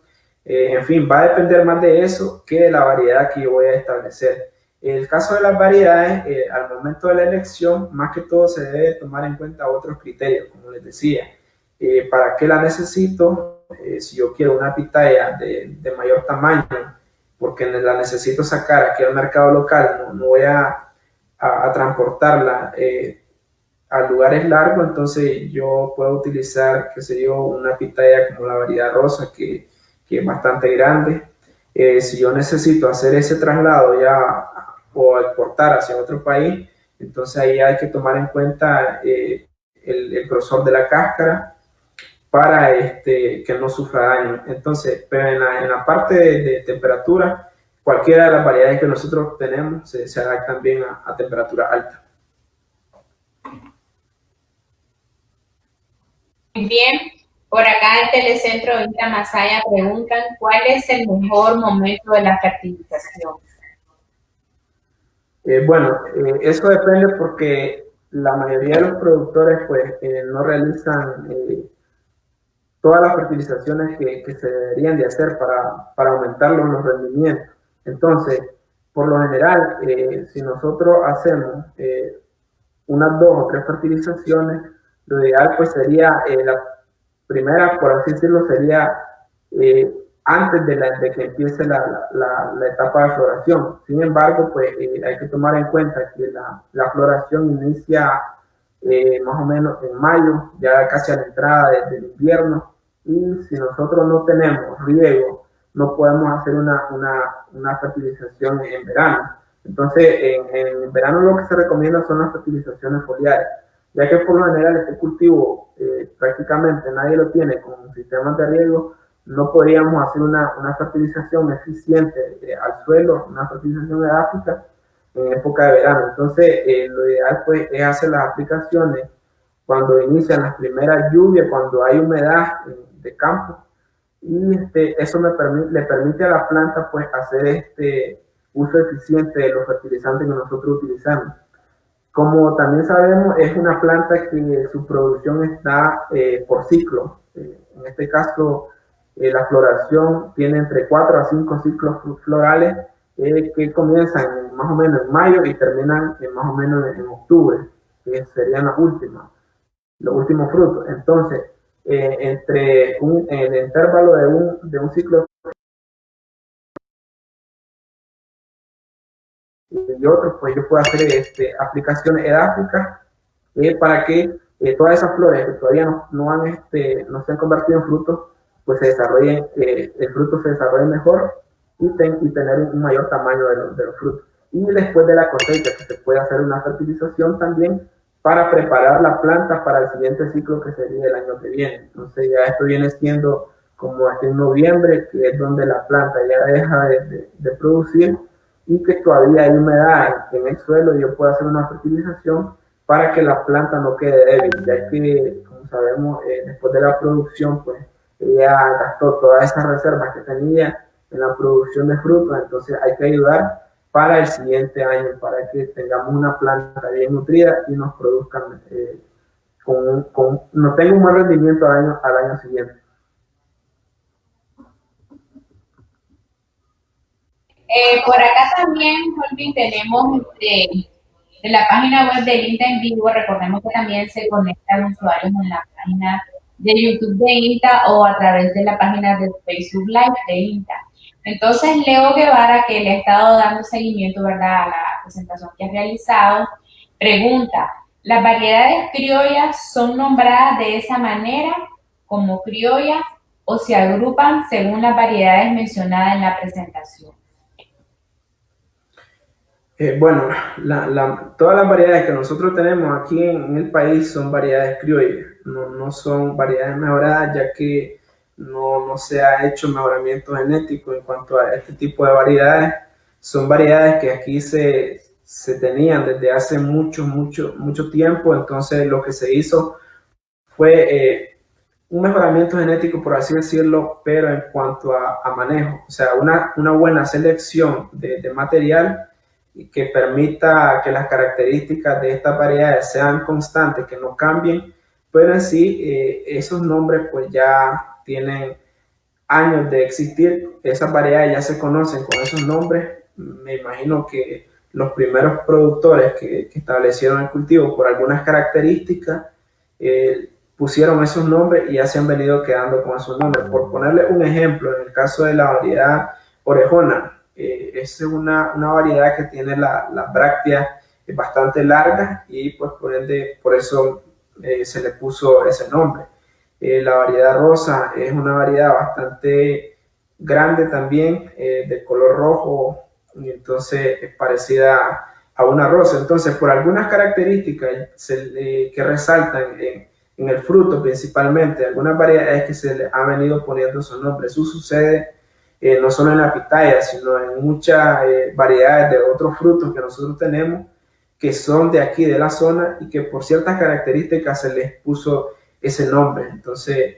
En fin, va a depender más de eso que de la variedad que yo voy a establecer. En el caso de las variedades, al momento de la elección, más que todo se debe tomar en cuenta otros criterios, como les decía. ¿Para qué la necesito? Si yo quiero una pitaya de mayor tamaño, porque la necesito sacar aquí al mercado local, no voy a transportarla a lugares largos, entonces yo puedo utilizar, qué sé yo, una pitaya como la variedad rosa, que es bastante grande. Si yo necesito hacer ese traslado ya o exportar hacia otro país, entonces ahí hay que tomar en cuenta el grosor de la cáscara para que no sufra daño. Entonces, pero en la parte de temperatura, cualquiera de las variedades que nosotros tenemos se adaptan bien a temperatura alta. Muy bien, por acá en Telecentro Inta Masaya preguntan cuál es el mejor momento de la fertilización. Bueno, eso depende porque la mayoría de los productores pues no realizan todas las fertilizaciones que se deberían de hacer para aumentar los rendimientos. Entonces, por lo general, si nosotros hacemos unas 2 o 3 fertilizaciones, lo ideal pues sería la primera, por así decirlo, sería antes de que empiece la etapa de floración. Sin embargo, pues hay que tomar en cuenta que la floración inicia más o menos en mayo, ya casi a la entrada del invierno, y si nosotros no tenemos riego, no podemos hacer una fertilización en verano. Entonces, en verano lo que se recomienda son las fertilizaciones foliares, ya que por lo general este cultivo prácticamente nadie lo tiene con sistemas de riego. No podríamos hacer una fertilización eficiente al suelo, una fertilización edáfica en época de verano. Entonces, lo ideal pues, es hacer las aplicaciones cuando inician las primeras lluvias, cuando hay humedad de campo, y eso le permite a la planta pues, hacer uso eficiente de los fertilizantes que nosotros utilizamos. Como también sabemos, es una planta que su producción está por ciclo. En este caso, la floración tiene entre 4 a 5 ciclos florales que comienzan más o menos en mayo y terminan más o menos en octubre, que serían los últimos frutos. Entonces, entre el intervalo de un ciclo y otro, pues yo puedo hacer aplicaciones edáficas para que todas esas flores que todavía no se han convertido en frutos, pues se desarrollen, el fruto se desarrolle mejor y tener un mayor tamaño de los frutos. Y después de la cosecha, que se puede hacer una fertilización también para preparar la planta para el siguiente ciclo que sería el año que viene. Entonces ya esto viene siendo como hasta en noviembre, que es donde la planta ya deja de producir y que todavía hay humedad en el suelo y yo puedo hacer una fertilización para que la planta no quede débil, ya que, como sabemos, después de la producción, pues ella gastó todas esas reservas que tenía en la producción de frutos, entonces hay que ayudar para el siguiente año, para que tengamos una planta bien nutrida y nos produzcan, no tenga un buen rendimiento al año siguiente. Por acá también, Holvin, tenemos de la página web del INTA en vivo. Recordemos que también se conectan usuarios en la página de YouTube de INTA o a través de la página de Facebook Live de INTA. Entonces, Leo Guevara, que le ha estado dando seguimiento, ¿verdad?, a la presentación que ha realizado, pregunta, ¿las variedades criollas son nombradas de esa manera, como criollas, o se agrupan según las variedades mencionadas en la presentación? Bueno, todas las variedades que nosotros tenemos aquí en el país son variedades criollas, no son variedades mejoradas, ya que no se ha hecho mejoramiento genético en cuanto a este tipo de variedades. Son variedades que aquí se tenían desde hace mucho tiempo, entonces lo que se hizo fue un mejoramiento genético, por así decirlo, pero en cuanto a manejo, o sea, una buena selección de material que permita que las características de estas variedades sean constantes, que no cambien, pero en sí esos nombres pues ya tienen años de existir, esas variedades ya se conocen con esos nombres. Me imagino que los primeros productores que establecieron el cultivo por algunas características pusieron esos nombres y ya se han venido quedando con esos nombres. Por ponerle un ejemplo, en el caso de la variedad orejona, es una variedad que tiene las brácteas bastante largas y pues por eso se le puso ese nombre. La variedad rosa es una variedad bastante grande también, de color rojo, y entonces es parecida a una rosa. Entonces, por algunas características que resaltan en el fruto principalmente, algunas variedades que se le ha venido poniendo su nombre. Eso sucede no solo en la pitaya, sino en muchas variedades de otros frutos que nosotros tenemos, que son de aquí, de la zona, y que por ciertas características se les puso ese nombre. Entonces,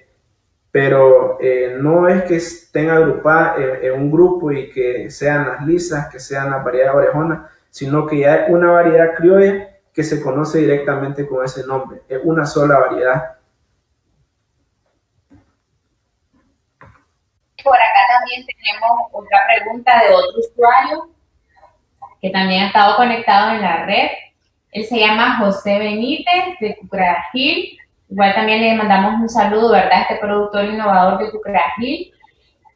pero no es que estén agrupadas en un grupo y que sean las lisas, que sean las variedades orejonas, sino que ya es una variedad criolla que se conoce directamente con ese nombre. Es una sola variedad. Por acá también tenemos otra pregunta de otro usuario que también ha estado conectado en la red. Él se llama José Benítez de Cucragil. Igual también le mandamos un saludo, ¿verdad? Este productor innovador de Cucragil.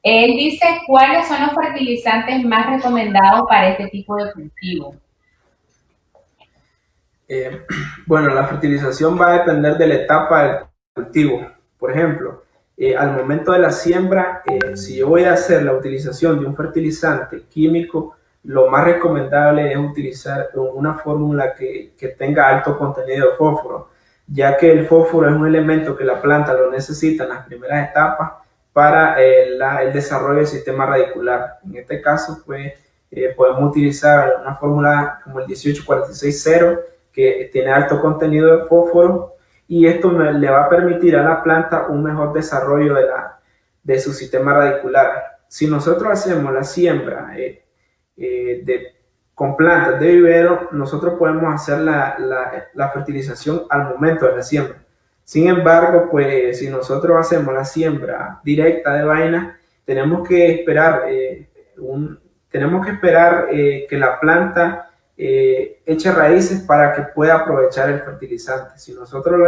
Él dice, ¿cuáles son los fertilizantes más recomendados para este tipo de cultivo? Bueno, la fertilización va a depender de la etapa del cultivo. Por ejemplo, al momento de la siembra, si yo voy a hacer la utilización de un fertilizante químico, lo más recomendable es utilizar una fórmula que tenga alto contenido de fósforo, ya que el fósforo es un elemento que la planta lo necesita en las primeras etapas para el desarrollo del sistema radicular. En este caso, pues, podemos utilizar una fórmula como el 1846-0, que tiene alto contenido de fósforo, y esto le va a permitir a la planta un mejor desarrollo de su sistema radicular. Si nosotros hacemos la siembra con plantas de vivero, nosotros podemos hacer la fertilización al momento de la siembra. Sin embargo, pues si nosotros hacemos la siembra directa de vaina, tenemos que esperar, que la planta eche raíces para que pueda aprovechar el fertilizante. Si nosotros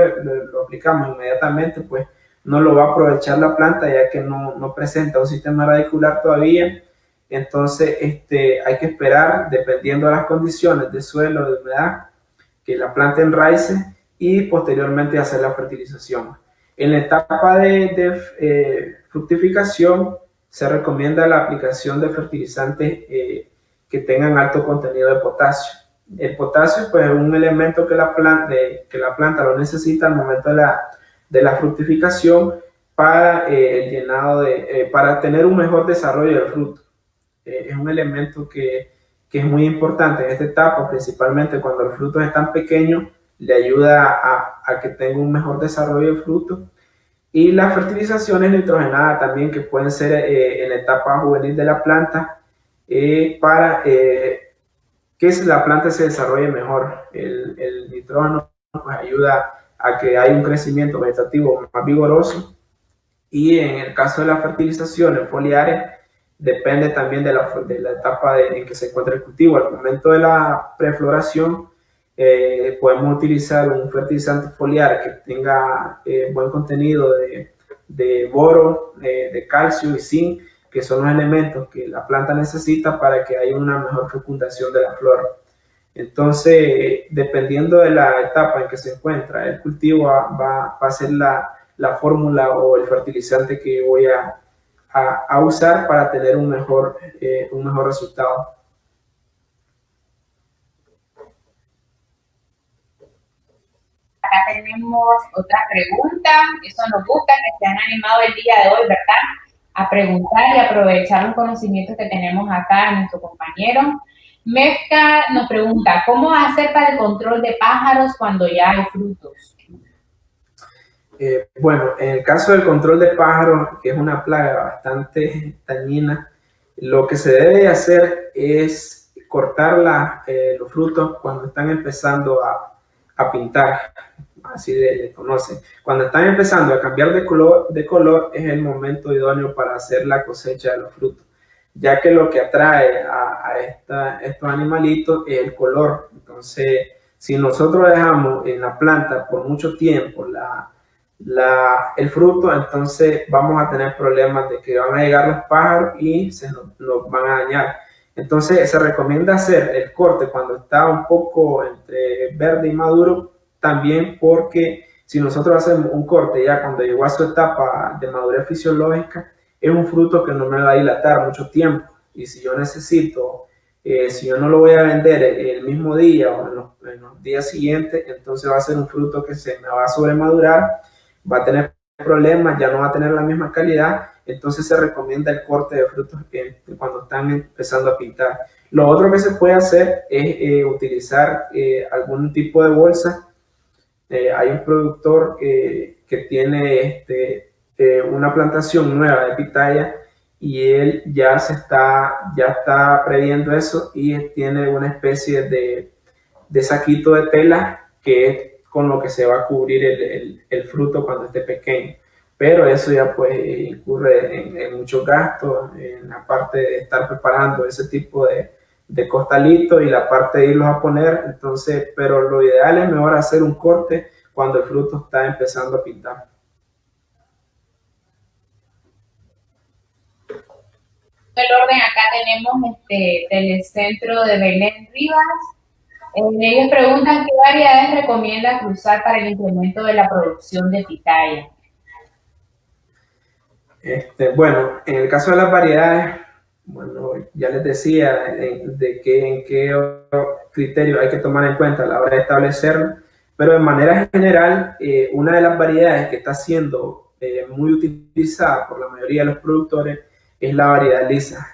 lo aplicamos inmediatamente, pues no lo va a aprovechar la planta, ya que no presenta un sistema radicular todavía. Entonces hay que esperar, dependiendo de las condiciones de suelo, de humedad, que la planta enraice y posteriormente hacer la fertilización. En la etapa de fructificación se recomienda la aplicación de fertilizantes que tengan alto contenido de potasio. El potasio, pues, es un elemento que la planta lo necesita al momento de la fructificación para el llenado para tener un mejor desarrollo del fruto. Es un elemento que es muy importante en esta etapa, principalmente cuando los frutos están pequeños, le ayuda a que tenga un mejor desarrollo del fruto. Y las fertilizaciones nitrogenadas también, que pueden ser en la etapa juvenil de la planta, para que la planta se desarrolle mejor. El nitrógeno pues ayuda a que haya un crecimiento vegetativo más vigoroso, y en el caso de las fertilizaciones foliares depende también de la etapa en que se encuentra el cultivo. Al momento de la prefloración podemos utilizar un fertilizante foliar que tenga buen contenido de boro, de calcio y zinc, que son los elementos que la planta necesita para que haya una mejor fecundación de la flor. Entonces, dependiendo de la etapa en que se encuentra el cultivo, va a ser la la fórmula o el fertilizante que voy a usar para tener un mejor resultado. Acá tenemos otra pregunta. Eso nos gusta, que se han animado el día de hoy, ¿verdad? A preguntar y aprovechar los conocimientos que tenemos acá en nuestro compañero. Mezca nos pregunta, ¿cómo hacer para el control de pájaros cuando ya hay frutos? Bueno, en el caso del control de pájaros, que es una plaga bastante dañina, lo que se debe hacer es cortar los frutos cuando están empezando a pintar, así le conocen. Cuando están empezando a cambiar de color es el momento idóneo para hacer la cosecha de los frutos, ya que lo que atrae a estos animalitos es el color. Entonces, si nosotros dejamos en la planta por mucho tiempo el fruto, entonces vamos a tener problemas de que van a llegar los pájaros y nos van a dañar. Entonces se recomienda hacer el corte cuando está un poco entre verde y maduro, también porque si nosotros hacemos un corte ya cuando llegó a su etapa de madurez fisiológica, es un fruto que no me va a dilatar mucho tiempo, y si yo necesito, si yo no lo voy a vender el mismo día o en los días siguientes, entonces va a ser un fruto que se me va a sobremadurar, va a tener problemas, ya no va a tener la misma calidad. Entonces se recomienda el corte de frutos cuando están empezando a pintar. Lo otro que se puede hacer es utilizar algún tipo de bolsa. Hay un productor que tiene una plantación nueva de pitaya, y él ya está previendo eso, y tiene una especie de saquito de tela que es con lo que se va a cubrir el fruto cuando esté pequeño. Pero eso ya pues incurre en muchos gastos, en la parte de estar preparando ese tipo de costalitos y la parte de irlos a poner. Entonces, pero lo ideal es mejor hacer un corte cuando el fruto está empezando a pintar. El orden, acá tenemos Telecentro de Belén Rivas. Ellos preguntan qué variedades recomienda cruzar para el incremento de la producción de pitaya. Bueno, en el caso de las variedades, bueno, ya les decía en qué criterio hay que tomar en cuenta a la hora de establecerlo, pero de manera general, una de las variedades que está siendo muy utilizada por la mayoría de los productores es la variedad lisa.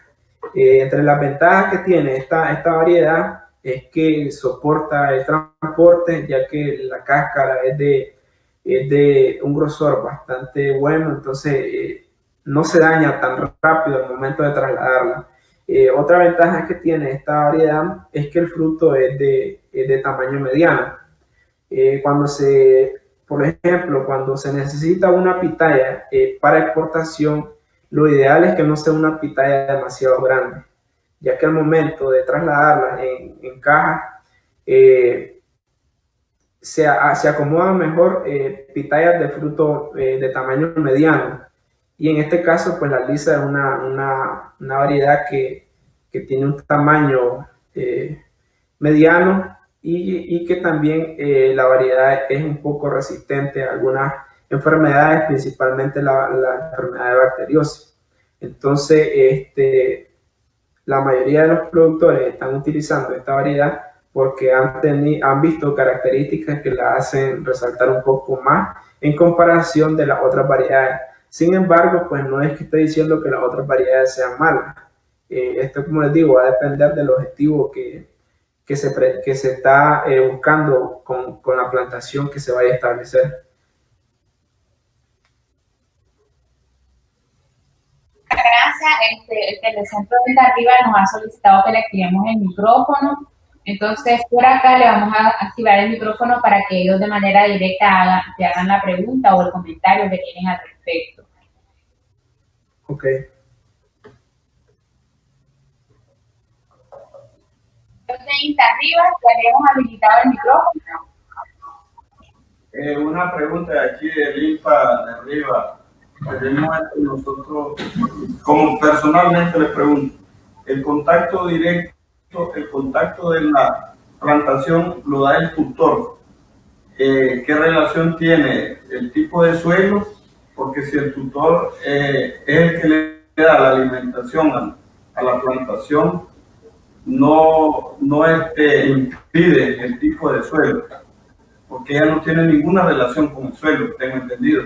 Entre las ventajas que tiene esta variedad es que soporta el transporte, ya que la cáscara es de un grosor bastante bueno, entonces no se daña tan rápido al momento de trasladarla. Otra ventaja que tiene esta variedad es que el fruto es de tamaño mediano. Por ejemplo, cuando se necesita una pitaya para exportación, lo ideal es que no sea una pitaya demasiado grande, ya que al momento de trasladarla en caja, se acomodan mejor pitayas de fruto de tamaño mediano. Y en este caso, pues la lisa es una variedad que tiene un tamaño mediano, y que también la variedad es un poco resistente a algunas enfermedades, principalmente la enfermedad de bacteriosis. Entonces, la mayoría de los productores están utilizando esta variedad porque han visto características que la hacen resaltar un poco más en comparación de las otras variedades. Sin embargo, pues no es que esté diciendo que las otras variedades sean malas. Esto, como les digo, va a depender del objetivo que se está buscando con la plantación que se vaya a establecer. Gracias. El Telecentro de arriba nos ha solicitado que le activemos el micrófono. Entonces, por acá le vamos a activar el micrófono para que ellos de manera directa te hagan la pregunta o el comentario que tienen al respecto. Ok. De arriba, ya hemos habilitado el micrófono. Una pregunta de aquí de Limpa de arriba. Tenemos nosotros, como personalmente les pregunto, el contacto directo, el contacto de la plantación lo da el tutor. ¿Qué relación tiene el tipo de suelo porque si el tutor es el que le da la alimentación a la plantación, no impide el tipo de suelo, porque ella no tiene ninguna relación con el suelo, tengo entendido,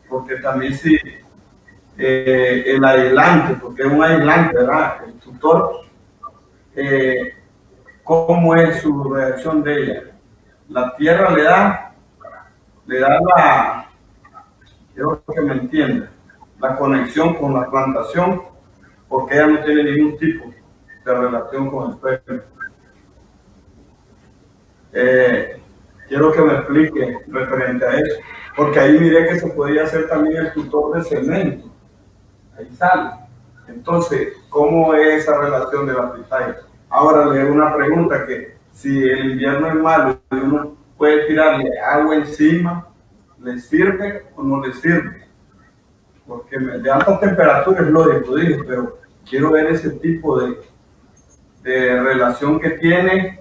porque también si el aislante, porque es un aislante, ¿verdad? El tutor, ¿cómo es su reacción de ella? La tierra le da la, yo creo que me entiende, la conexión con la plantación, porque ella no tiene ningún tipo de relación con el suelo. Quiero que me explique referente a eso, porque ahí miré que se podía hacer también el tutor de cemento, ahí sale. Entonces, ¿cómo es esa relación de la pitaya? Ahora le hago una pregunta, que si el invierno es malo y uno puede tirarle agua encima, ¿le sirve o no le sirve? Porque de alta temperatura es lógico, dije, pero quiero ver ese tipo de relación que tiene.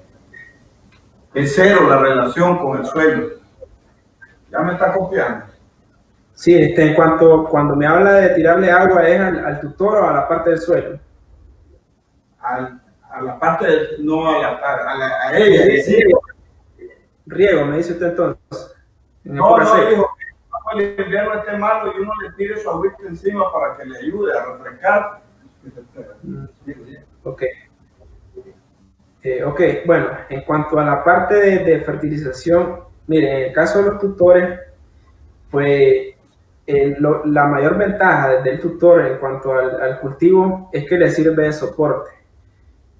Es cero la relación con el suelo. ¿Ya me está copiando? Sí, en cuanto, cuando me habla de tirarle agua, ¿es al tutor o a la parte del suelo? A la parte, no a ella. Sí. Riego, me dice usted entonces. No, dijo que el invierno esté malo y uno le tire su agüita encima para que le ayude a refrescar. Ok. Ok, bueno, en cuanto a la parte de fertilización, mire, en el caso de los tutores, pues la mayor ventaja del tutor en cuanto al cultivo es que le sirve de soporte.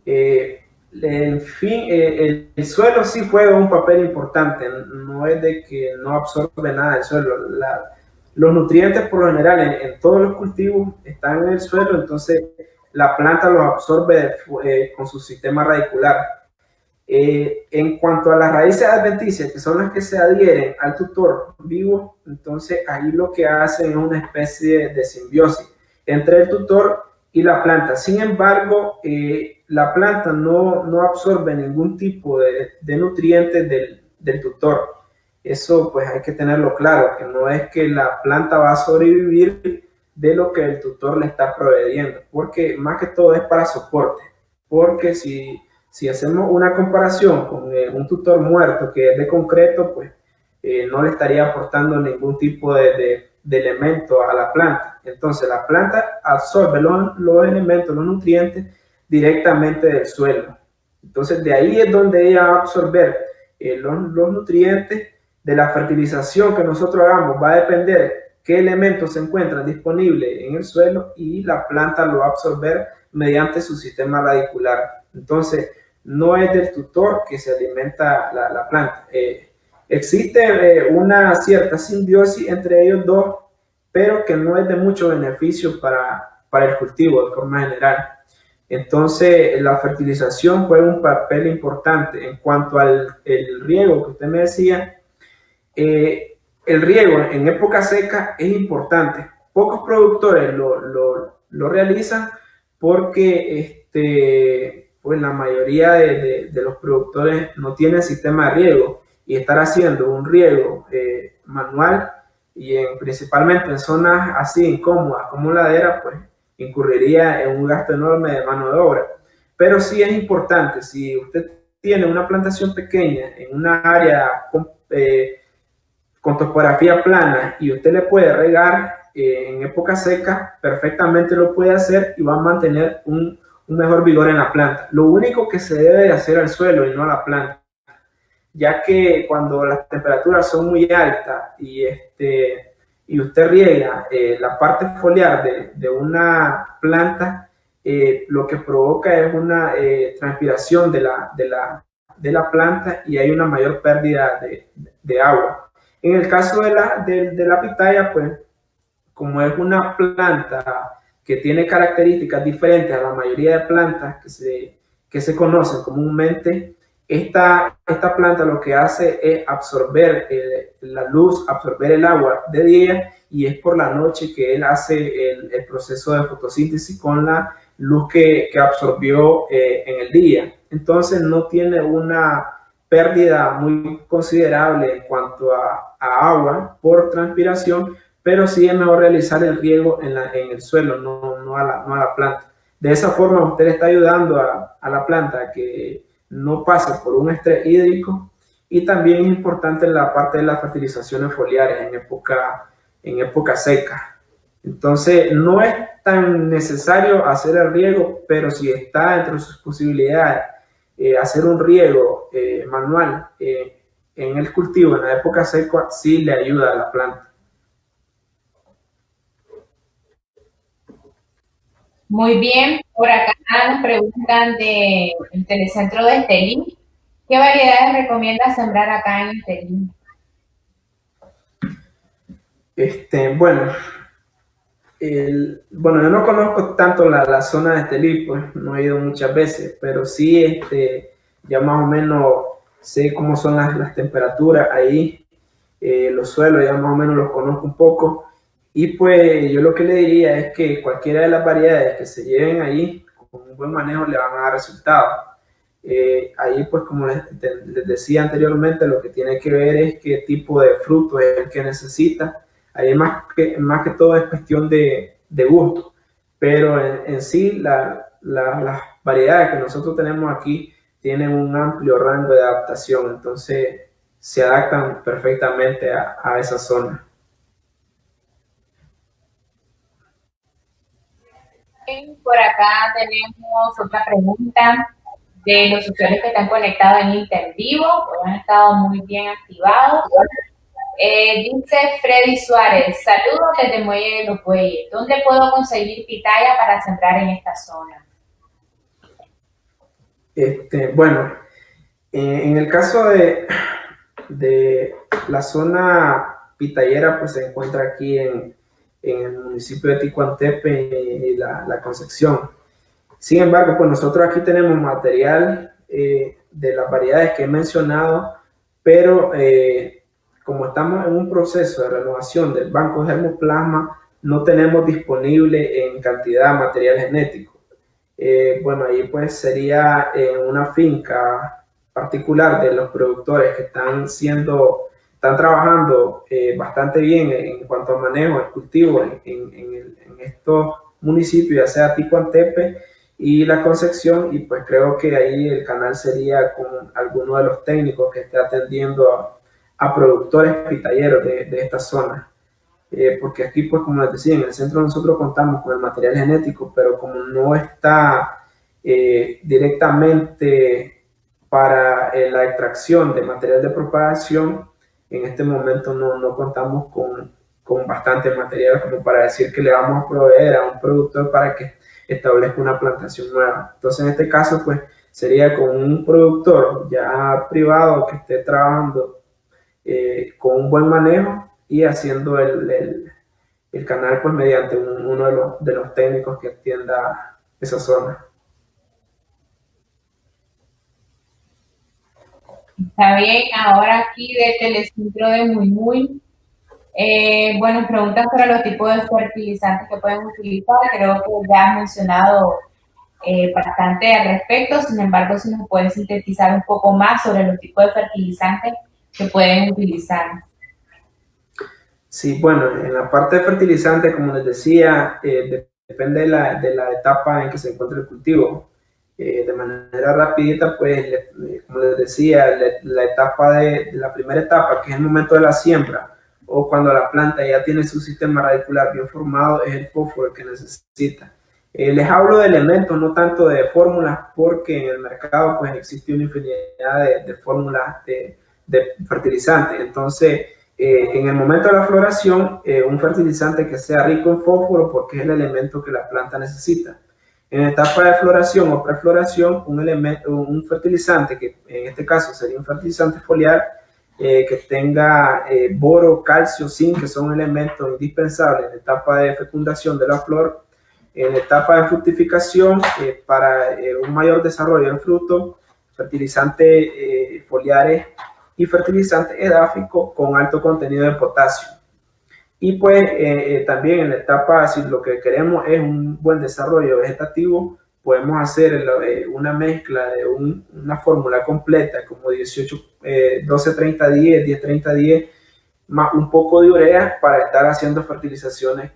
En fin, el suelo sí juega un papel importante, no es de que no absorbe nada del suelo. Los nutrientes por lo general en todos los cultivos están en el suelo, entonces la planta los absorbe con su sistema radicular. En cuanto a las raíces adventicias, que son las que se adhieren al tutor vivo, entonces ahí lo que hacen es una especie de simbiosis entre el tutor y la planta. Sin embargo, la planta no absorbe ningún tipo de nutrientes del tutor. Eso pues hay que tenerlo claro, que no es que la planta va a sobrevivir de lo que el tutor le está proveyendo, porque más que todo es para soporte. Porque si hacemos una comparación con un tutor muerto que es de concreto, pues no le estaría aportando ningún tipo de elemento a la planta. Entonces la planta absorbe los elementos, los nutrientes directamente del suelo. Entonces de ahí es donde ella va a absorber los nutrientes. De la fertilización que nosotros hagamos va a depender qué elementos se encuentran disponibles en el suelo, y la planta lo va a absorber mediante su sistema radicular. Entonces no es del tutor que se alimenta la planta. Existe una cierta simbiosis entre ellos dos, pero que no es de mucho beneficio para el cultivo de forma general. Entonces la fertilización juega un papel importante. En cuanto al riego que usted me decía, el riego en época seca es importante. Pocos productores lo realizan porque pues la mayoría de los productores no tienen sistema de riego, y estar haciendo un riego manual y principalmente en zonas así incómodas como ladera, pues incurriría en un gasto enorme de mano de obra. Pero sí es importante, si usted tiene una plantación pequeña en una área con topografía plana y usted le puede regar en época seca, perfectamente lo puede hacer y va a mantener un mejor vigor en la planta. Lo único que se debe de hacer al suelo y no a la planta, ya que cuando las temperaturas son muy altas y usted riega la parte foliar de una planta, lo que provoca es una transpiración de la planta, y hay una mayor pérdida de agua. En el caso de la pitaya, pues como es una planta que tiene características diferentes a la mayoría de plantas que se conocen comúnmente, esta planta lo que hace es absorber la luz, absorber el agua de día, y es por la noche que él hace el proceso de fotosíntesis con la luz que absorbió en el día. Entonces no tiene una pérdida muy considerable en cuanto a agua por transpiración, pero sí es mejor realizar el riego en el suelo, no a la planta. De esa forma usted está ayudando a la planta a que no pase por un estrés hídrico, y también es importante la parte de las fertilizaciones foliares en época seca. Entonces no es tan necesario hacer el riego, pero si está entre sus posibilidades hacer un riego manual en el cultivo en la época seca, sí le ayuda a la planta. Muy bien, por acá nos preguntan del Telecentro de Estelí. ¿Qué variedades recomienda sembrar acá en Estelí? Bueno, yo no conozco tanto la zona de Estelí, pues no he ido muchas veces, pero sí ya más o menos sé cómo son las temperaturas ahí, los suelos ya más o menos los conozco un poco, y pues yo lo que le diría es que cualquiera de las variedades que se lleven ahí, con un buen manejo, le van a dar resultados. Ahí pues como les decía anteriormente, lo que tiene que ver es qué tipo de fruto es el que necesita. Ahí más que todo es cuestión de gusto, pero en sí las variedades que nosotros tenemos aquí tienen un amplio rango de adaptación, entonces se adaptan perfectamente a esa zona. Por acá tenemos otra pregunta de los usuarios que están conectados en Intervivo, que han estado muy bien activados. Dice Freddy Suárez, saludos desde Muelle de los Bueyes. ¿Dónde puedo conseguir pitaya para sembrar en esta zona? Bueno, en el caso de la zona pitayera, pues se encuentra aquí en el municipio de Ticuantepe y la Concepción. Sin embargo, pues nosotros aquí tenemos material de las variedades que he mencionado, pero como estamos en un proceso de renovación del banco de germoplasma, no tenemos disponible en cantidad material genético. Bueno, ahí pues sería una finca particular de los productores que están trabajando bastante bien en cuanto a manejo del cultivo en estos municipios, ya sea Ticuantepe y La Concepción, y pues creo que ahí el canal sería con alguno de los técnicos que esté atendiendo a productores pitayeros de esta zona. Porque aquí, pues como les decía, en el centro nosotros contamos con el material genético, pero como no está directamente para la extracción de material de propagación, en este momento no contamos con bastante material como para decir que le vamos a proveer a un productor para que establezca una plantación nueva. Entonces, en este caso, pues sería con un productor ya privado que esté trabajando con un buen manejo y haciendo el canal pues mediante uno de los técnicos que atienda esa zona. Está bien, ahora aquí de Telecentro de Muy. Bueno, preguntas sobre los tipos de fertilizantes que pueden utilizar. Creo que ya has mencionado bastante al respecto. Sin embargo, si nos puedes sintetizar un poco más sobre los tipos de fertilizantes que pueden utilizar. Sí, bueno, en la parte de fertilizantes, como les decía, depende de la etapa en que se encuentra el cultivo. De manera rapidita, pues, como les decía, la primera etapa, que es el momento de la siembra, o cuando la planta ya tiene su sistema radicular bien formado, es el fósforo que necesita. Les hablo de elementos, no tanto de fórmulas, porque en el mercado pues existe una infinidad de fórmulas de fertilizantes. Entonces, en el momento de la floración, un fertilizante que sea rico en fósforo, porque es el elemento que la planta necesita. En etapa de floración o prefloración, un fertilizante, que en este caso sería un fertilizante foliar, que tenga boro, calcio, zinc, que son elementos indispensables en la etapa de fecundación de la flor. En la etapa de fructificación, para un mayor desarrollo del fruto, fertilizantes foliares y fertilizantes edáficos con alto contenido de potasio. Y pues también en la etapa, si lo que queremos es un buen desarrollo vegetativo, podemos hacer una mezcla de una fórmula completa como 12-30-10, 10-30-10, un poco de urea para estar haciendo fertilizaciones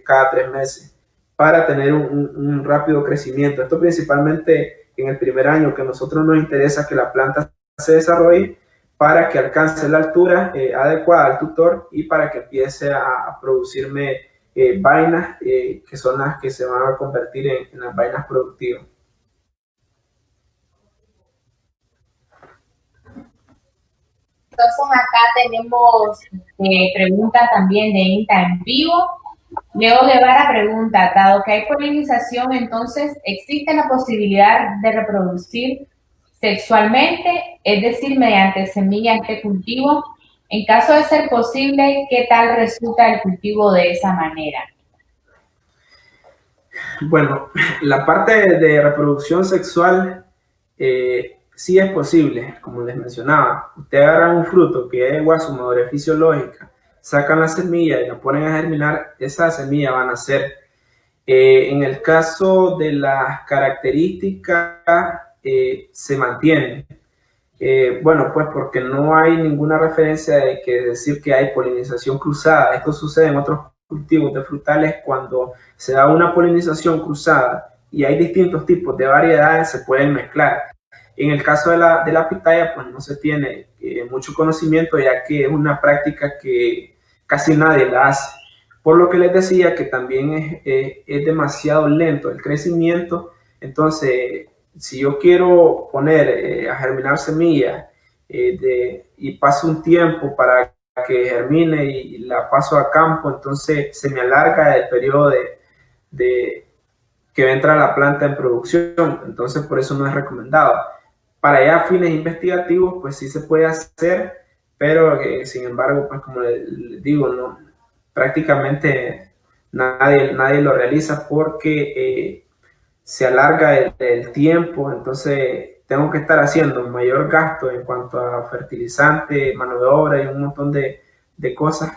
cada 3 meses para tener un rápido crecimiento. Esto principalmente en el primer año, que a nosotros nos interesa que la planta se desarrolle para que alcance la altura adecuada al tutor y para que empiece a producirme vainas que son las que se van a convertir en las vainas productivas. Entonces acá tenemos preguntas también de INTA en vivo. Leo Guevara pregunta, dado que hay polinización, entonces, ¿existe la posibilidad de reproducir sexualmente, es decir, mediante semillas de cultivo? En caso de ser posible, ¿qué tal resulta el cultivo de esa manera? Bueno, la parte de reproducción sexual sí es posible, como les mencionaba. Usted agarra un fruto que es igual a su madurez fisiológica, sacan la semilla y la ponen a germinar, esa semilla va a nacer. En el caso de las características, se mantiene. Bueno, pues porque no hay ninguna referencia de decir que hay polinización cruzada. Esto sucede en otros cultivos de frutales cuando se da una polinización cruzada y hay distintos tipos de variedades, se pueden mezclar. En el caso de la pitaya, pues no se tiene mucho conocimiento, ya que es una práctica que casi nadie la hace. Por lo que les decía que también es demasiado lento el crecimiento. Entonces, si yo quiero poner a germinar semillas y paso un tiempo para que germine y la paso a campo, entonces se me alarga el periodo de que entra la planta en producción. Entonces, por eso no es recomendado. Para ya fines investigativos, pues sí se puede hacer, pero sin embargo, pues como les digo, no, prácticamente nadie lo realiza porque se alarga el tiempo, entonces tengo que estar haciendo mayor gasto en cuanto a fertilizante, mano de obra y un montón de cosas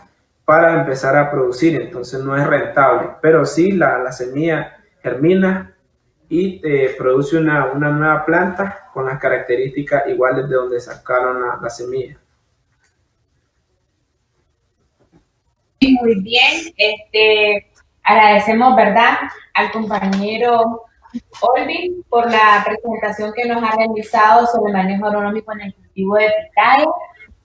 para empezar a producir, entonces no es rentable, pero sí la semilla germina y produce una nueva planta con las características iguales de donde sacaron la semilla. Muy bien, agradecemos, ¿verdad?, al compañero Olvin por la presentación que nos ha realizado sobre el manejo agronómico en el cultivo de pitaya.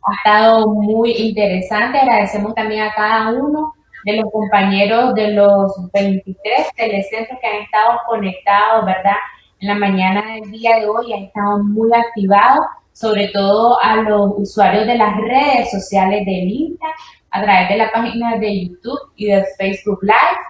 Ha estado muy interesante. Agradecemos también a cada uno de los compañeros de los 23 telecentros que han estado conectados, ¿verdad?, en la mañana del día de hoy, han estado muy activados, sobre todo a los usuarios de las redes sociales del INTA, a través de la página de YouTube y de Facebook Live.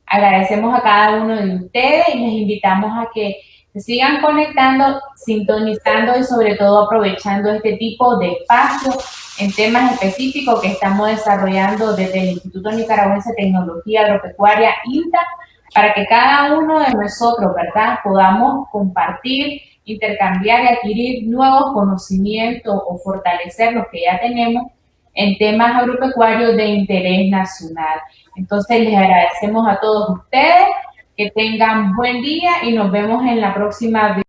Agradecemos a cada uno de ustedes y les invitamos a que se sigan conectando, sintonizando y sobre todo aprovechando este tipo de espacios en temas específicos que estamos desarrollando desde el Instituto Nicaragüense de Tecnología Agropecuaria, INTA, para que cada uno de nosotros, ¿verdad?, podamos compartir, intercambiar y adquirir nuevos conocimientos o fortalecer los que ya tenemos en temas agropecuarios de interés nacional. Entonces, les agradecemos a todos ustedes, que tengan buen día y nos vemos en la próxima.